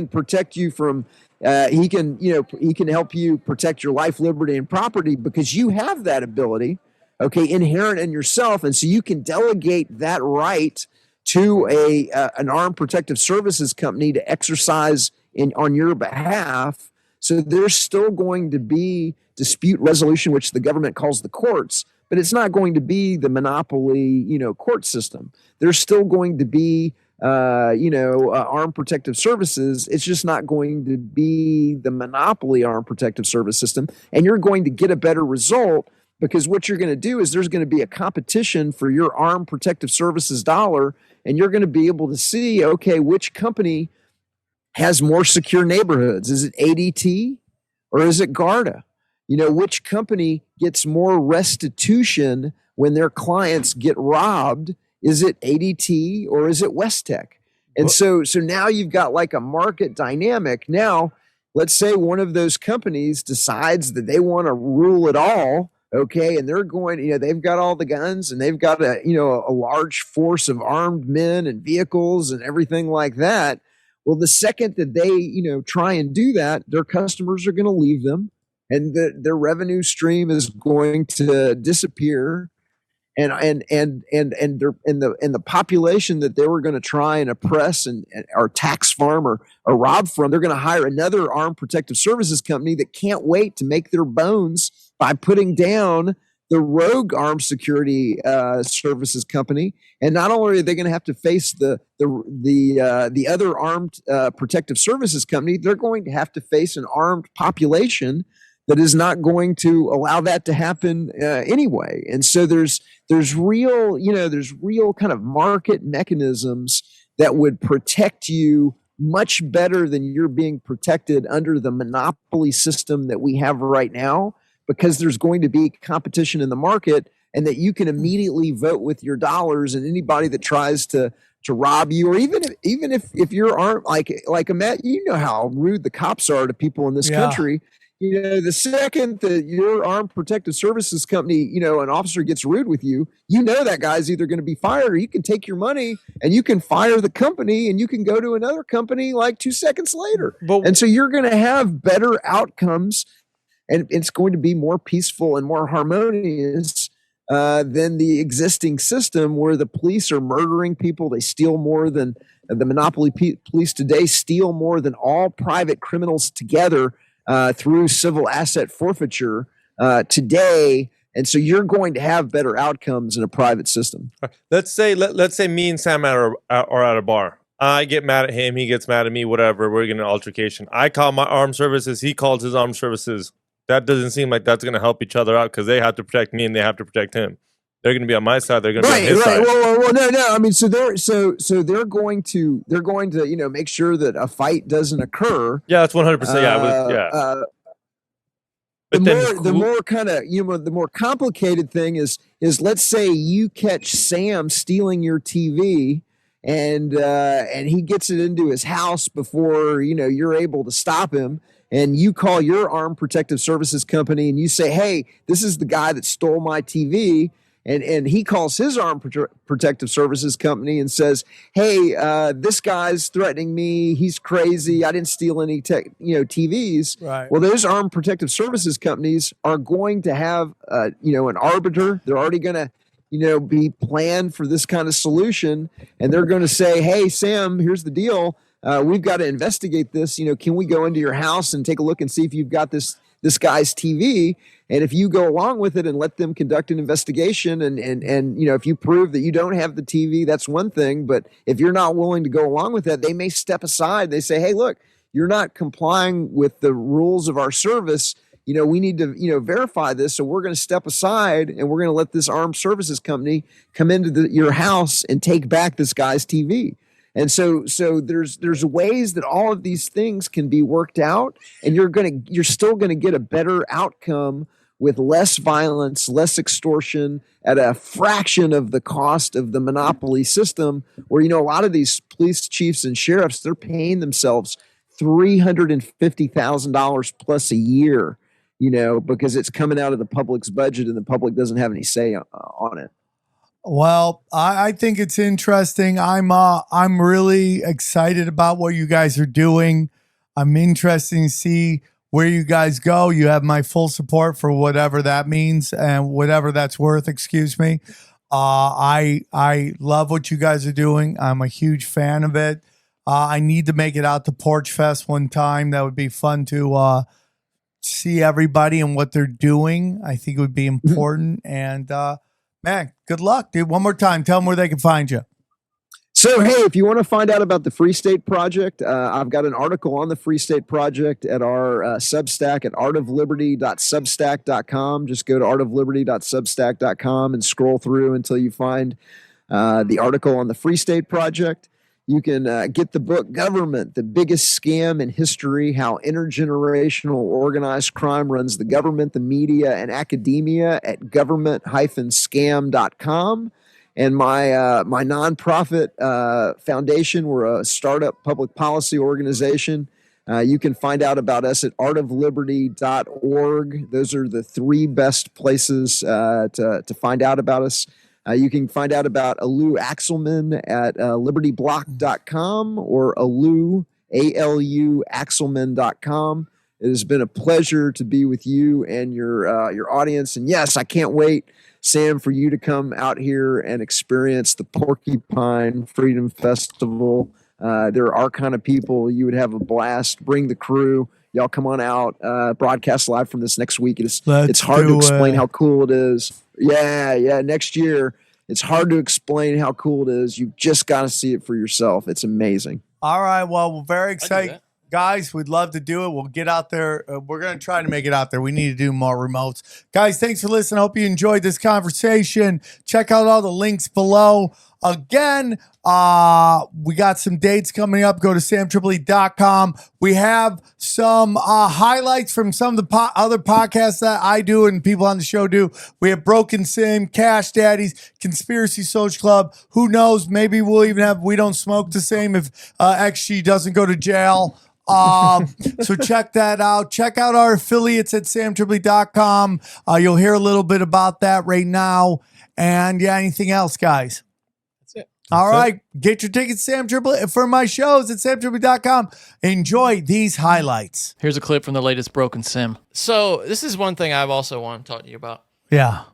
protect you from, he can help you protect your life, liberty, and property because you have that ability. Okay, inherent in yourself, and so you can delegate that right to an armed protective services company to exercise on your behalf. So there's still going to be dispute resolution, which the government calls the courts, but it's not going to be the monopoly, court system. There's still going to be, armed protective services. It's just not going to be the monopoly armed protective service system, and you're going to get a better result. Because what you're going to do is there's going to be a competition for your armed protective services dollar, and you're going to be able to see, okay, which company has more secure neighborhoods? Is it ADT or is it Garda? which company gets more restitution when their clients get robbed? Is it ADT or is it Westech? And so now you've got like a market dynamic. Now, let's say one of those companies decides that they want to rule it all, okay, and they're going, they've got all the guns and they've got a large force of armed men and vehicles and everything like that. Well, the second that they, try and do that, their customers are going to leave them, and their revenue stream is going to disappear. And the population that they were going to try and oppress or tax farm or rob from, they're going to hire another armed protective services company that can't wait to make their bones by putting down the rogue armed security services company. And not only are they going to have to face the other armed protective services company, they're going to have to face an armed population that is not going to allow that to happen anyway. And so there's real kind of market mechanisms that would protect you much better than you're being protected under the monopoly system that we have right now, because there's going to be competition in the market, and that you can immediately vote with your dollars, and anybody that tries to rob you, or even if you're armed, like Matt, how rude the cops are to people in this country. The second that your armed protective services company, an officer gets rude with you, that guy's either going to be fired, or you can take your money and you can fire the company and you can go to another company like 2 seconds later. And so you're going to have better outcomes, and it's going to be more peaceful and more harmonious than the existing system where the police are murdering people. They steal more than the monopoly police today, steal more than all private criminals together through civil asset forfeiture today. And so you're going to have better outcomes in a private system. Let's say me and Sam are at a bar. I get mad at him. He gets mad at me, whatever. We're getting an altercation. I call my armed services. He calls his armed services. That doesn't seem like that's going to help each other out, because they have to protect me and they have to protect him. They're going to be on my side. They're going to be on his side. Well, no. I mean, so they're going to make sure that a fight doesn't occur. Yeah, that's 100%. The more complicated thing is let's say you catch Sam stealing your TV, and he gets it into his house before you're able to stop him. And you call your armed protective services company and you say, hey, this is the guy that stole my TV. And he calls his armed protective services company and says, hey, this guy's threatening me. He's crazy. I didn't steal any TVs. Right. Well, those armed protective services companies are going to have, an arbiter. They're already going to, be planned for this kind of solution. And they're going to say, hey, Sam, here's the deal. We've got to investigate this. Can we go into your house and take a look and see if you've got this guy's TV? And if you go along with it and let them conduct an investigation, and if you prove that you don't have the TV, that's one thing. But if you're not willing to go along with that, they may step aside. They say, hey, look, you're not complying with the rules of our service. We need to, verify this. So we're going to step aside and we're going to let this armed services company come into your house and take back this guy's TV. And so there's ways that all of these things can be worked out, and you're still going to get a better outcome with less violence, less extortion, at a fraction of the cost of the monopoly system, where a lot of these police chiefs and sheriffs, they're paying themselves $350,000 plus a year, because it's coming out of the public's budget and the public doesn't have any say on it. Well, I think it's interesting. I'm really excited about what you guys are doing. I'm interested to see where you guys go. You have my full support for whatever that means and whatever that's worth. Excuse me. I love what you guys are doing. I'm a huge fan of it. I need to make it out to Porch Fest one time. That would be fun to see everybody and what they're doing. I think it would be important. And man, good luck, dude. One more time, tell them where they can find you. So, hey, if you want to find out about the Free State Project, I've got an article on the Free State Project at our Substack at artofliberty.substack.com. Just go to artofliberty.substack.com and scroll through until you find the article on the Free State Project. You can get the book Government, the Biggest Scam in History, How Intergenerational Organized Crime Runs the Government, the Media, and Academia at government-scam.com. And my nonprofit foundation, we're a startup public policy organization. You can find out about us at artofliberty.org. Those are the 3 best places to find out about us. You can find out about Alu Axelman at libertyblock.com or Alu, A-L-U, Axelman.com. It has been a pleasure to be with you and your audience. And yes, I can't wait, Sam, for you to come out here and experience the Porcupine Freedom Festival. They're our kind of people. You would have a blast. Bring the crew. Y'all come on out. Broadcast live from this next week. It's hard to explain how cool it is. Yeah. Next year, it's hard to explain how cool it is. You've just got to see it for yourself. It's amazing. All right. Well, we're very excited. Guys, we'd love to do it. We'll get out there. We're going to try to make it out there. We need to do more remotes. Guys, thanks for listening. Hope you enjoyed this conversation. Check out all the links below. Again, we got some dates coming up. Go to samtripoli.com. We have some highlights from some of the other podcasts that I do and people on the show do. We have Broken Sim, Cash Daddies, Conspiracy Social Club. Who knows? Maybe we'll even have We Don't Smoke the Same if XG doesn't go to jail. So check that out. Check out our affiliates at samtripoli.com. You'll hear a little bit about that right now. And yeah, anything else, guys? All right. Get your tickets, Sam Tripoli, for my shows at samtripoli.com. Enjoy these highlights. Here's a clip from the latest Broken Sim. So this is one thing I've also wanted to talk to you about. Yeah.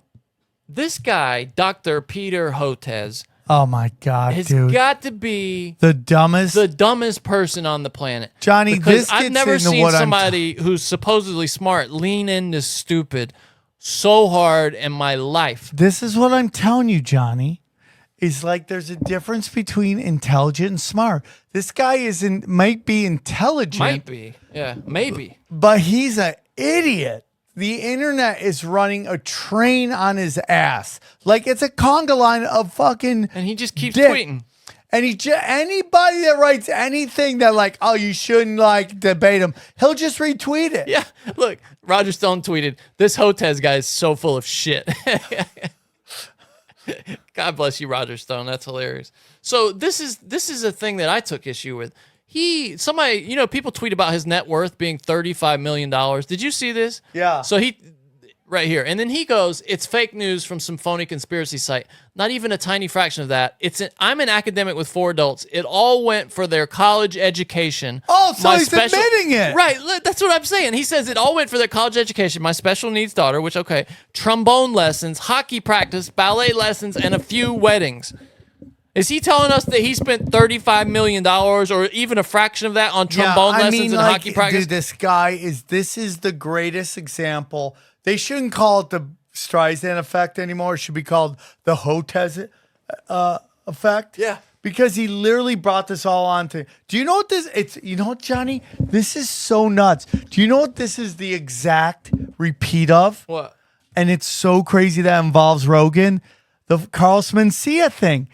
This guy, Dr. Peter Hotez, oh my God, has dude. got to be the dumbest person on the planet. Johnny, because this I've gets never into seen what somebody who's supposedly smart lean into stupid so hard in my life. This is what I'm telling you, Johnny. Is like there's a difference between intelligent and smart. This guy might be intelligent. Might be. Yeah, maybe. But he's an idiot. The internet is running a train on his ass. Like it's a conga line of fucking and he just keeps dick. tweeting. And anybody that writes anything that like, oh, you shouldn't like debate him, he'll just retweet it. Yeah. Look, Roger Stone tweeted, this Hotez guy is so full of shit. God bless you, Roger Stone. That's hilarious. So this is a thing that I took issue with. People tweet about his net worth being $35 million. Did you see this? Yeah. So right here. And then he goes, it's fake news from some phony conspiracy site. Not even a tiny fraction of that. I'm an academic with 4 adults. It all went for their college education. Oh, so he's admitting it. Right. That's what I'm saying. He says it all went for their college education. My special needs daughter, which, okay, trombone lessons, hockey practice, ballet lessons, and a few weddings. Is he telling us that he spent $35 million or even a fraction of that on trombone lessons and hockey practice? Dude, this is the greatest example. They shouldn't call it the Streisand effect anymore. It should be called the Hotez effect. Yeah. Because he literally brought this all on to. Do you know what you know what, Johnny? This is so nuts. Do you know what this is the exact repeat of? What? And it's so crazy that involves Rogan. The Carlos Mencia thing.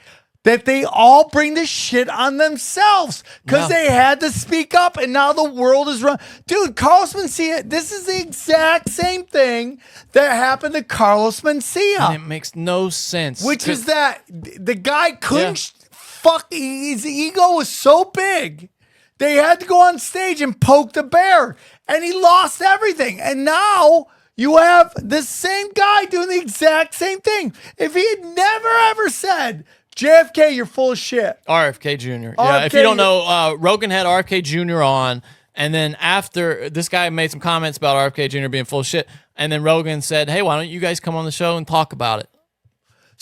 That they all bring this shit on themselves because they had to speak up and now the world is run. Dude, Carlos Mencia, this is the exact same thing that happened to Carlos Mencia. And it makes no sense. Which is that the guy couldn't his ego was so big. They had to go on stage and poke the bear and he lost everything. And now you have the same guy doing the exact same thing. If he had never ever said, JFK, you're full of shit. RFK Jr. Yeah, if you don't know, Rogan had RFK Jr. on, and then after this guy made some comments about RFK Jr. being full of shit, and then Rogan said, hey, why don't you guys come on the show and talk about it?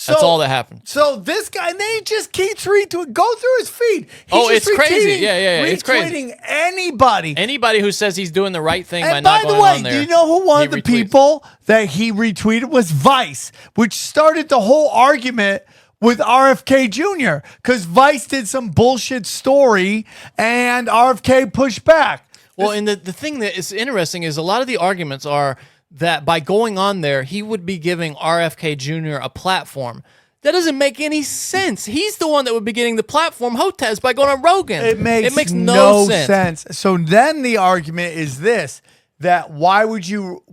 That's all that happened. So this guy, and then he just keeps retweeting. Go through his feed. It's crazy. Yeah, it's crazy. Anybody. Anybody who says he's doing the right thing by And not by going the way, on there. do you know who one of the people that he retweeted was Vice, which started the whole argument with RFK Jr. because Vice did some bullshit story and RFK pushed back. Well, and the thing that is interesting is a lot of the arguments are that by going on there, he would be giving RFK Jr. a platform. That doesn't make any sense. He's the one that would be getting the platform Hotez by going on Rogan. It makes no sense. So then the argument is this: that why would you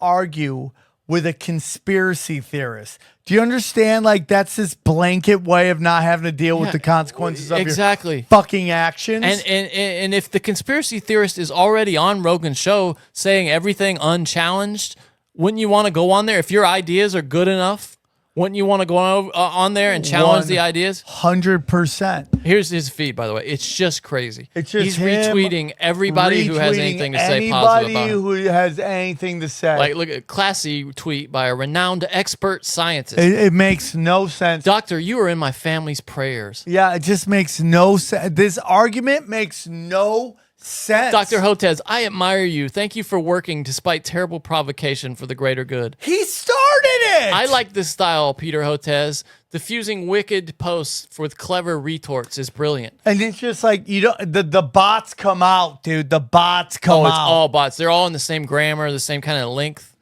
argue with a conspiracy theorist? Do you understand? Like, that's this blanket way of not having to deal with the consequences of your fucking actions. And if the conspiracy theorist is already on Rogan's show saying everything unchallenged, wouldn't you want to go on there if your ideas are good enough? Wouldn't you want to go on there and challenge the ideas? 100%. Here's his feed, by the way. It's just crazy. It's just He's retweeting everybody who has anything to say positive about him. Who has anything to say. Like, look at a classy tweet by a renowned expert scientist. It makes no sense. Doctor, you are in my family's prayers. Yeah, it just makes no sense. This argument makes no sense. Dr. Hotez, I admire you. Thank you for working despite terrible provocation for the greater good. He started it. I like this style, Peter Hotez. Diffusing wicked posts with clever retorts is brilliant. And it's just like, you don't, the bots come out, dude. The bots come out. It's all bots. They're all in the same grammar, the same kind of length.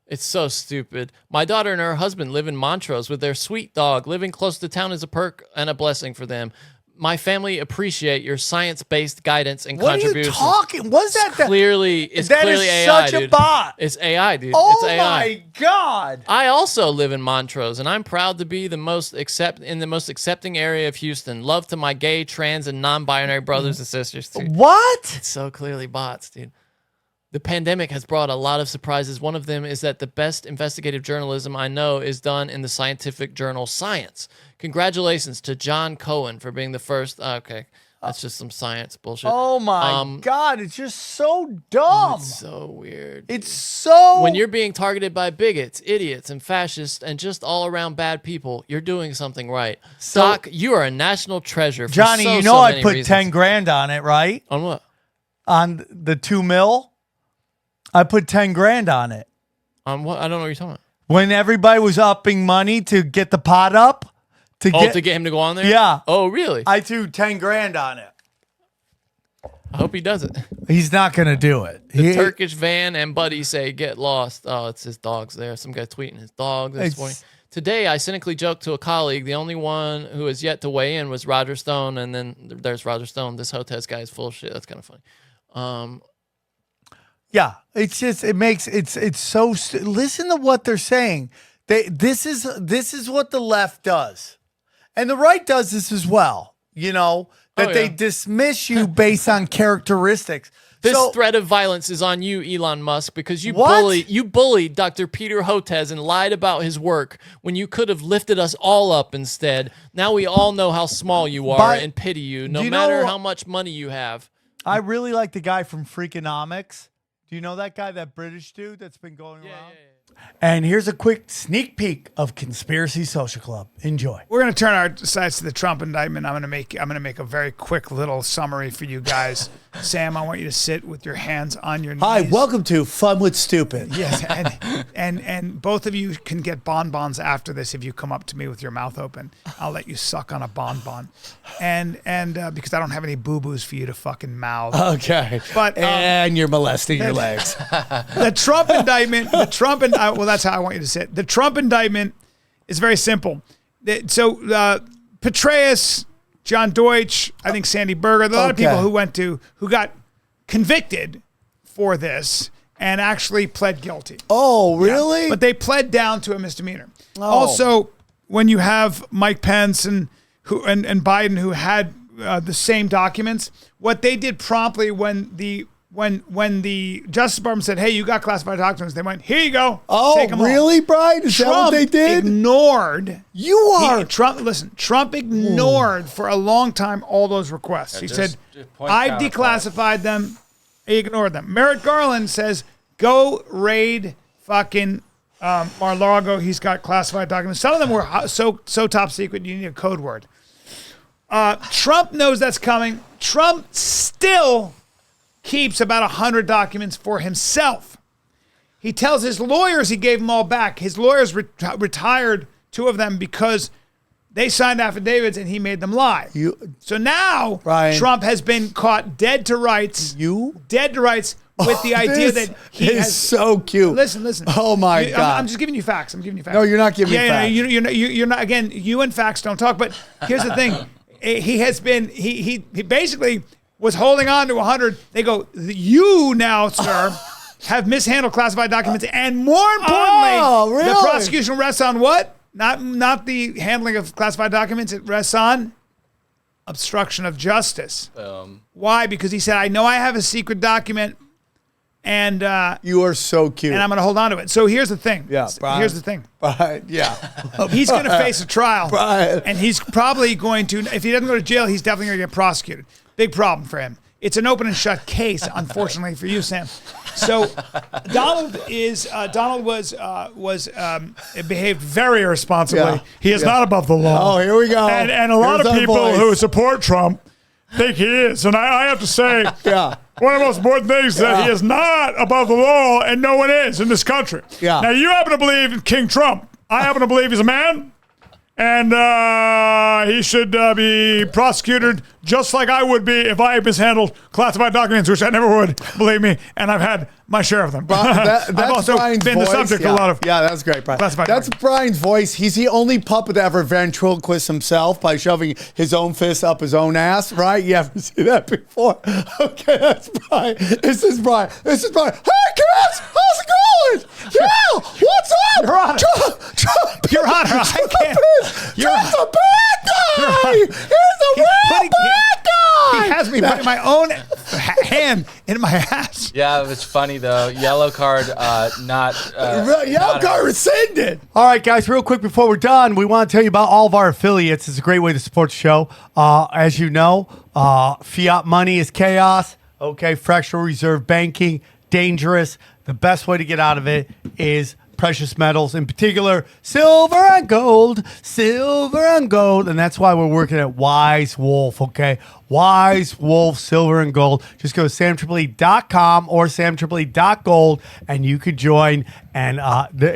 It's so stupid. My daughter and her husband live in Montrose with their sweet dog. Living close to town is a perk and a blessing for them. My family appreciate your science-based guidance and contributions. What are you talking? What's that? It's clearly is AI, such dude. a bot. It's AI, dude. Oh it's AI. my God. I also live in Montrose, and I'm proud to be in the most accepting area of Houston. Love to my gay, trans, and non-binary brothers and sisters. Dude. What? It's so clearly bots, dude. The pandemic has brought a lot of surprises. One of them is that the best investigative journalism I know is done in the scientific journal Science. Congratulations to John Cohen for being the first. Okay, that's just some science bullshit. Oh my God, it's just so dumb. It's so weird. It's so... When you're being targeted by bigots, idiots, and fascists, and just all-around bad people, you're doing something right. So, Doc, you are a national treasure. For Johnny, so, you know so I many put reasons. 10 grand on it, right? On what? On the 2 mil. I put 10 grand on it. On what? I don't know what you're talking about. When everybody was upping money to get the pot up. To get him to go on there? Yeah. Oh, really? I threw 10 grand on it. I hope he does it. He's not going to do it. The Turkish van and Buddy say, get lost. Oh, it's his dogs there. Some guy tweeting his dog this morning. Today, I cynically joked to a colleague, the only one who has yet to weigh in was Roger Stone, and then there's Roger Stone. This Hotez guy is full of shit. That's kind of funny. Yeah, it's just, it's so, listen to what they're saying. This is what the left does. And the right does this as well, you know, that they dismiss you based on characteristics. This threat of violence is on you, Elon Musk, because you bullied Dr. Peter Hotez and lied about his work when you could have lifted us all up instead. Now we all know how small you are and pity you, no matter how much money you have. I really like the guy from Freakonomics. Do you know that guy, that British dude that's been going around? Yeah. And here's a quick sneak peek of Conspiracy Social Club. Enjoy. We're going to turn our sights to the Trump indictment. I'm going to make a very quick little summary for you guys. Sam, I want you to sit with your hands on your knees. Hi, welcome to Fun with Stupid. Yes, and both of you can get bonbons after this if you come up to me with your mouth open. I'll let you suck on a bonbon, and because I don't have any boo-boos for you to fucking mouth. Okay, but and you're molesting your legs. The Trump indictment. Well, that's how I want you to sit. The Trump indictment is very simple. So Petraeus, John Deutsch, I think Sandy Berger, there are a lot of people who got convicted for this and actually pled guilty. Oh, really? Yeah, but they pled down to a misdemeanor. Oh. Also, when you have Mike Pence and Biden who had the same documents, what they did promptly when the Justice Department said, "Hey, you got classified documents," they went, "Here you go." Oh, really, Brian? Is that what they did? Ignored. Trump ignored for a long time all those requests. He said, "I've declassified them." He ignored them. Merrick Garland says, "Go raid fucking Mar-a-Lago. He's got classified documents." Some of them were so top secret you need a code word. Trump knows that's coming. Trump still keeps about 100 documents for himself. He tells his lawyers he gave them all back. His lawyers retired 2 of them because they signed affidavits and he made them lie. So now Trump has been caught dead to rights with the idea This that he is has so cute. Listen. Oh my God! I'm just giving you facts. No, you're not giving me facts. You're not. Again, you and facts don't talk. But here's the thing: he has been. He basically was holding on to 100. They go, you now, sir, have mishandled classified documents, and more importantly, the prosecution rests on what? Not the handling of classified documents. It rests on obstruction of justice. Why? Because he said, I know I have a secret document, and you are so cute, and I'm going to hold on to it. So here's the thing. Yeah, Bryan. Here's the thing. Bryan, yeah. He's going to face a trial, Bryan. and he's probably going to. If he doesn't go to jail, he's definitely going to get prosecuted. Big problem for him. It's an open and shut case, unfortunately for you, Sam. So Donald behaved very irresponsibly. Yeah. He is not above the law. Oh, here we go. And a lot Here's of our people voice. who support Trump think he is. And I have to say, one of the most important things is that he is not above the law, and no one is in this country. Yeah. Now, you happen to believe in King Trump. I happen to believe he's a man. And he should be prosecuted just like I would be if I had mishandled classified documents, which I never would, believe me. And I've had my share of them. That's I've also Bryan's been voice. the subject of a lot of that's great, Bryan. classified That's documents. Bryan's voice. He's the only puppet to ever ventriloquist himself by shoving his own fist up his own ass, right? You ever see that before? Okay, that's Bryan. This is Bryan. Hey, Chris, how's it going? Yeah, what's up? Your Honor. Trump. Your Honor, I can't. Trump's a bad guy. He's a real bad guy. He has me putting my own hand in my ass. Yeah, it was funny though. Yellow card, Yellow card rescinded. All right, guys, real quick before we're done, we want to tell you about all of our affiliates. It's a great way to support the show. As you know, fiat money is chaos. Okay, fractional reserve banking, dangerous. The best way to get out of it is precious metals, in particular, silver and gold. And that's why we're working at Wise Wolf, okay? Wise Wolf, silver and gold. Just go to samtripoli.com or samtripoli.gold, and you could join, and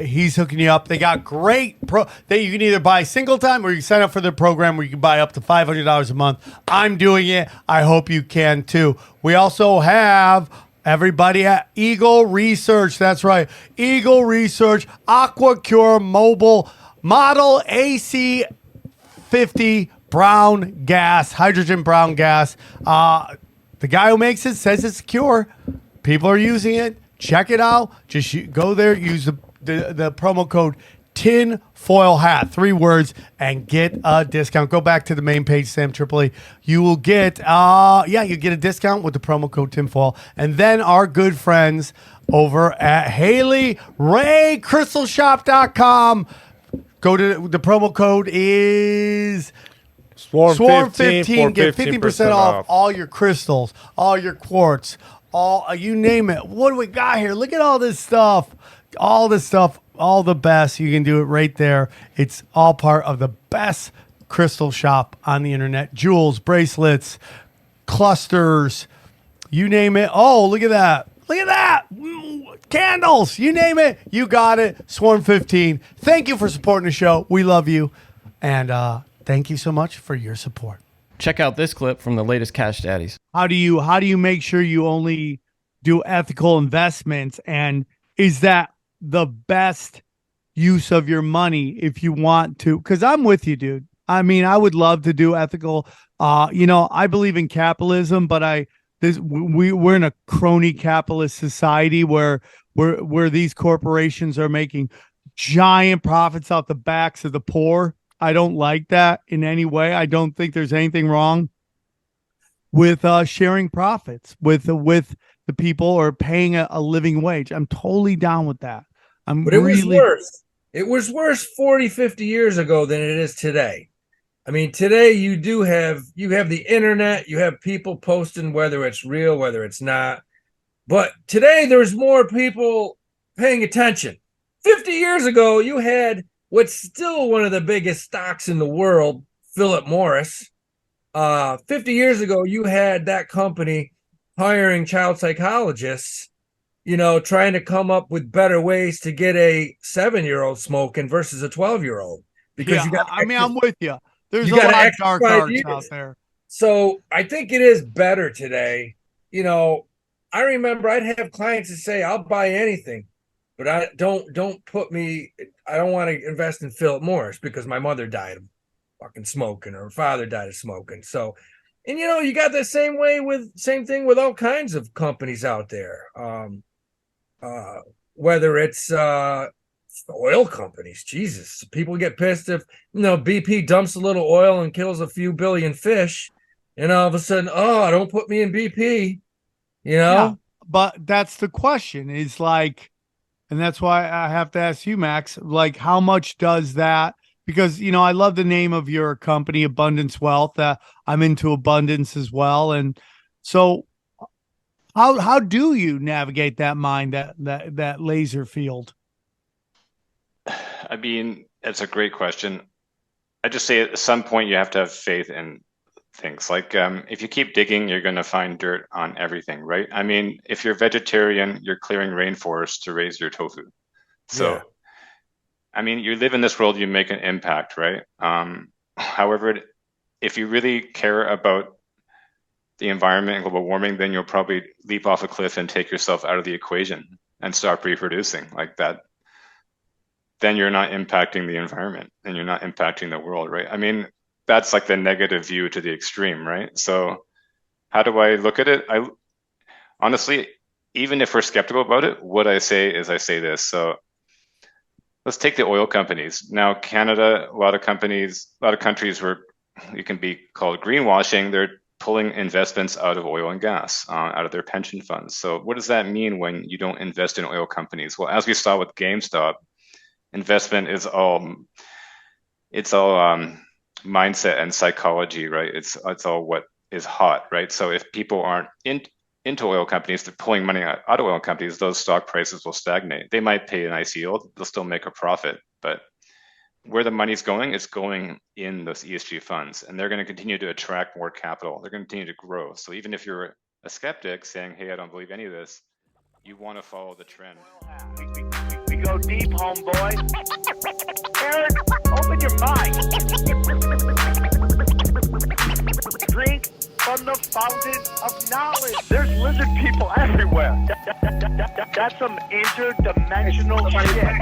he's hooking you up. They got great that you can either buy single time or you can sign up for their program where you can buy up to $500 a month. I'm doing it. I hope you can too. We also have everybody at Eagle Research. That's right. Eagle Research, AquaCure Mobile, Model AC50 brown gas, hydrogen brown gas. The guy who makes it says it's secure. People are using it. Check it out. Just go there, use the promo code tinfoil hat, 3 words, and get a discount. Go back to the main page, Sam Tripoli. You will get you get a discount with the promo code tinfoil. And then our good friends over at Haley Ray CrystalShop.com. Go to the promo code is Swarm15. Get 50% off all your crystals, all your quartz, all you name it. What do we got here? Look at all this stuff. All this stuff, all the best. You can do it right there. It's all part of the best crystal shop on the internet. Jewels, bracelets, clusters, you name it. Oh, look at that. Look at that. Candles, you name it. You got it. Swarm15. Thank you for supporting the show. We love you. And thank you so much for your support. Check out this clip from the latest Cash Daddies. How do you make sure you only do ethical investments, and is that the best use of your money if you want to? Because I'm with you, dude. I mean, I would love to do ethical. I believe in capitalism, but we're in a crony capitalist society where these corporations are making giant profits off the backs of the poor. I don't like that in any way. I don't think there's anything wrong with sharing profits with the people or paying a living wage. I'm totally down with that. But it was worse. It was worse 40, 50 years ago than it is today. I mean, today you have the internet, you have people posting whether it's real, whether it's not. But today there's more people paying attention. 50 years ago, you had what's still one of the biggest stocks in the world, Philip Morris. 50 years ago, you had that company hiring child psychologists, trying to come up with better ways to get a 7-year-old smoking versus a 12-year-old. Because I'm with you. There's a lot of dark arts out there. So I think it is better today. I remember I'd have clients that say, "I'll buy anything, but I don't put me. I don't want to invest in Philip Morris because my mother died of fucking smoking, or her father died of smoking." So, and you got the same thing with all kinds of companies out there. Whether it's oil companies, Jesus, people get pissed if BP dumps a little oil and kills a few billion fish, and all of a sudden, oh, don't put me in BP. Yeah, but that's the question. Is like, and that's why I have to ask you, Max. Like, how much does that? Because I love the name of your company, Abundance Wealth. I'm into abundance as well, and so how do you navigate that mind, that laser field? I mean, it's a great question. I just say at some point you have to have faith in things. Like if you keep digging, you're going to find dirt on everything, right? I mean, if you're vegetarian, you're clearing rainforests to raise your tofu. So, yeah. I mean, you live in this world, you make an impact, right? However, if you really care about the environment and global warming, then you'll probably leap off a cliff and take yourself out of the equation and stop reproducing like that. Then you're not impacting the environment and you're not impacting the world, right? I mean, that's like the negative view to the extreme, right? So how do I look at it? I honestly, even if we're skeptical about it, what I say is I say this. So let's take the oil companies. Now, Canada, a lot of countries where you can be called greenwashing, they're pulling investments out of oil and gas, out of their pension funds. So what does that mean when you don't invest in oil companies? Well, as we saw with GameStop, investment is all mindset and psychology, right? It's all what is hot, right? So if people aren't into oil companies, they're pulling money out of oil companies, those stock prices will stagnate. They might pay a nice yield, they'll still make a profit, but where the money's going, it's going in those ESG funds, and they're going to continue to attract more capital. They're going to continue to grow. So even if you're a skeptic saying, hey, I don't believe any of this, you want to follow the trend. We go deep, homeboy. Aaron, open your mind. Drink from the fountain of knowledge. There's lizard people everywhere. That's some interdimensional shit.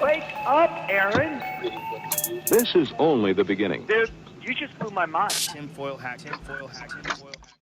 Wake up, Aaron. This is only the beginning. Dude, you just blew my mind. Tinfoil hat.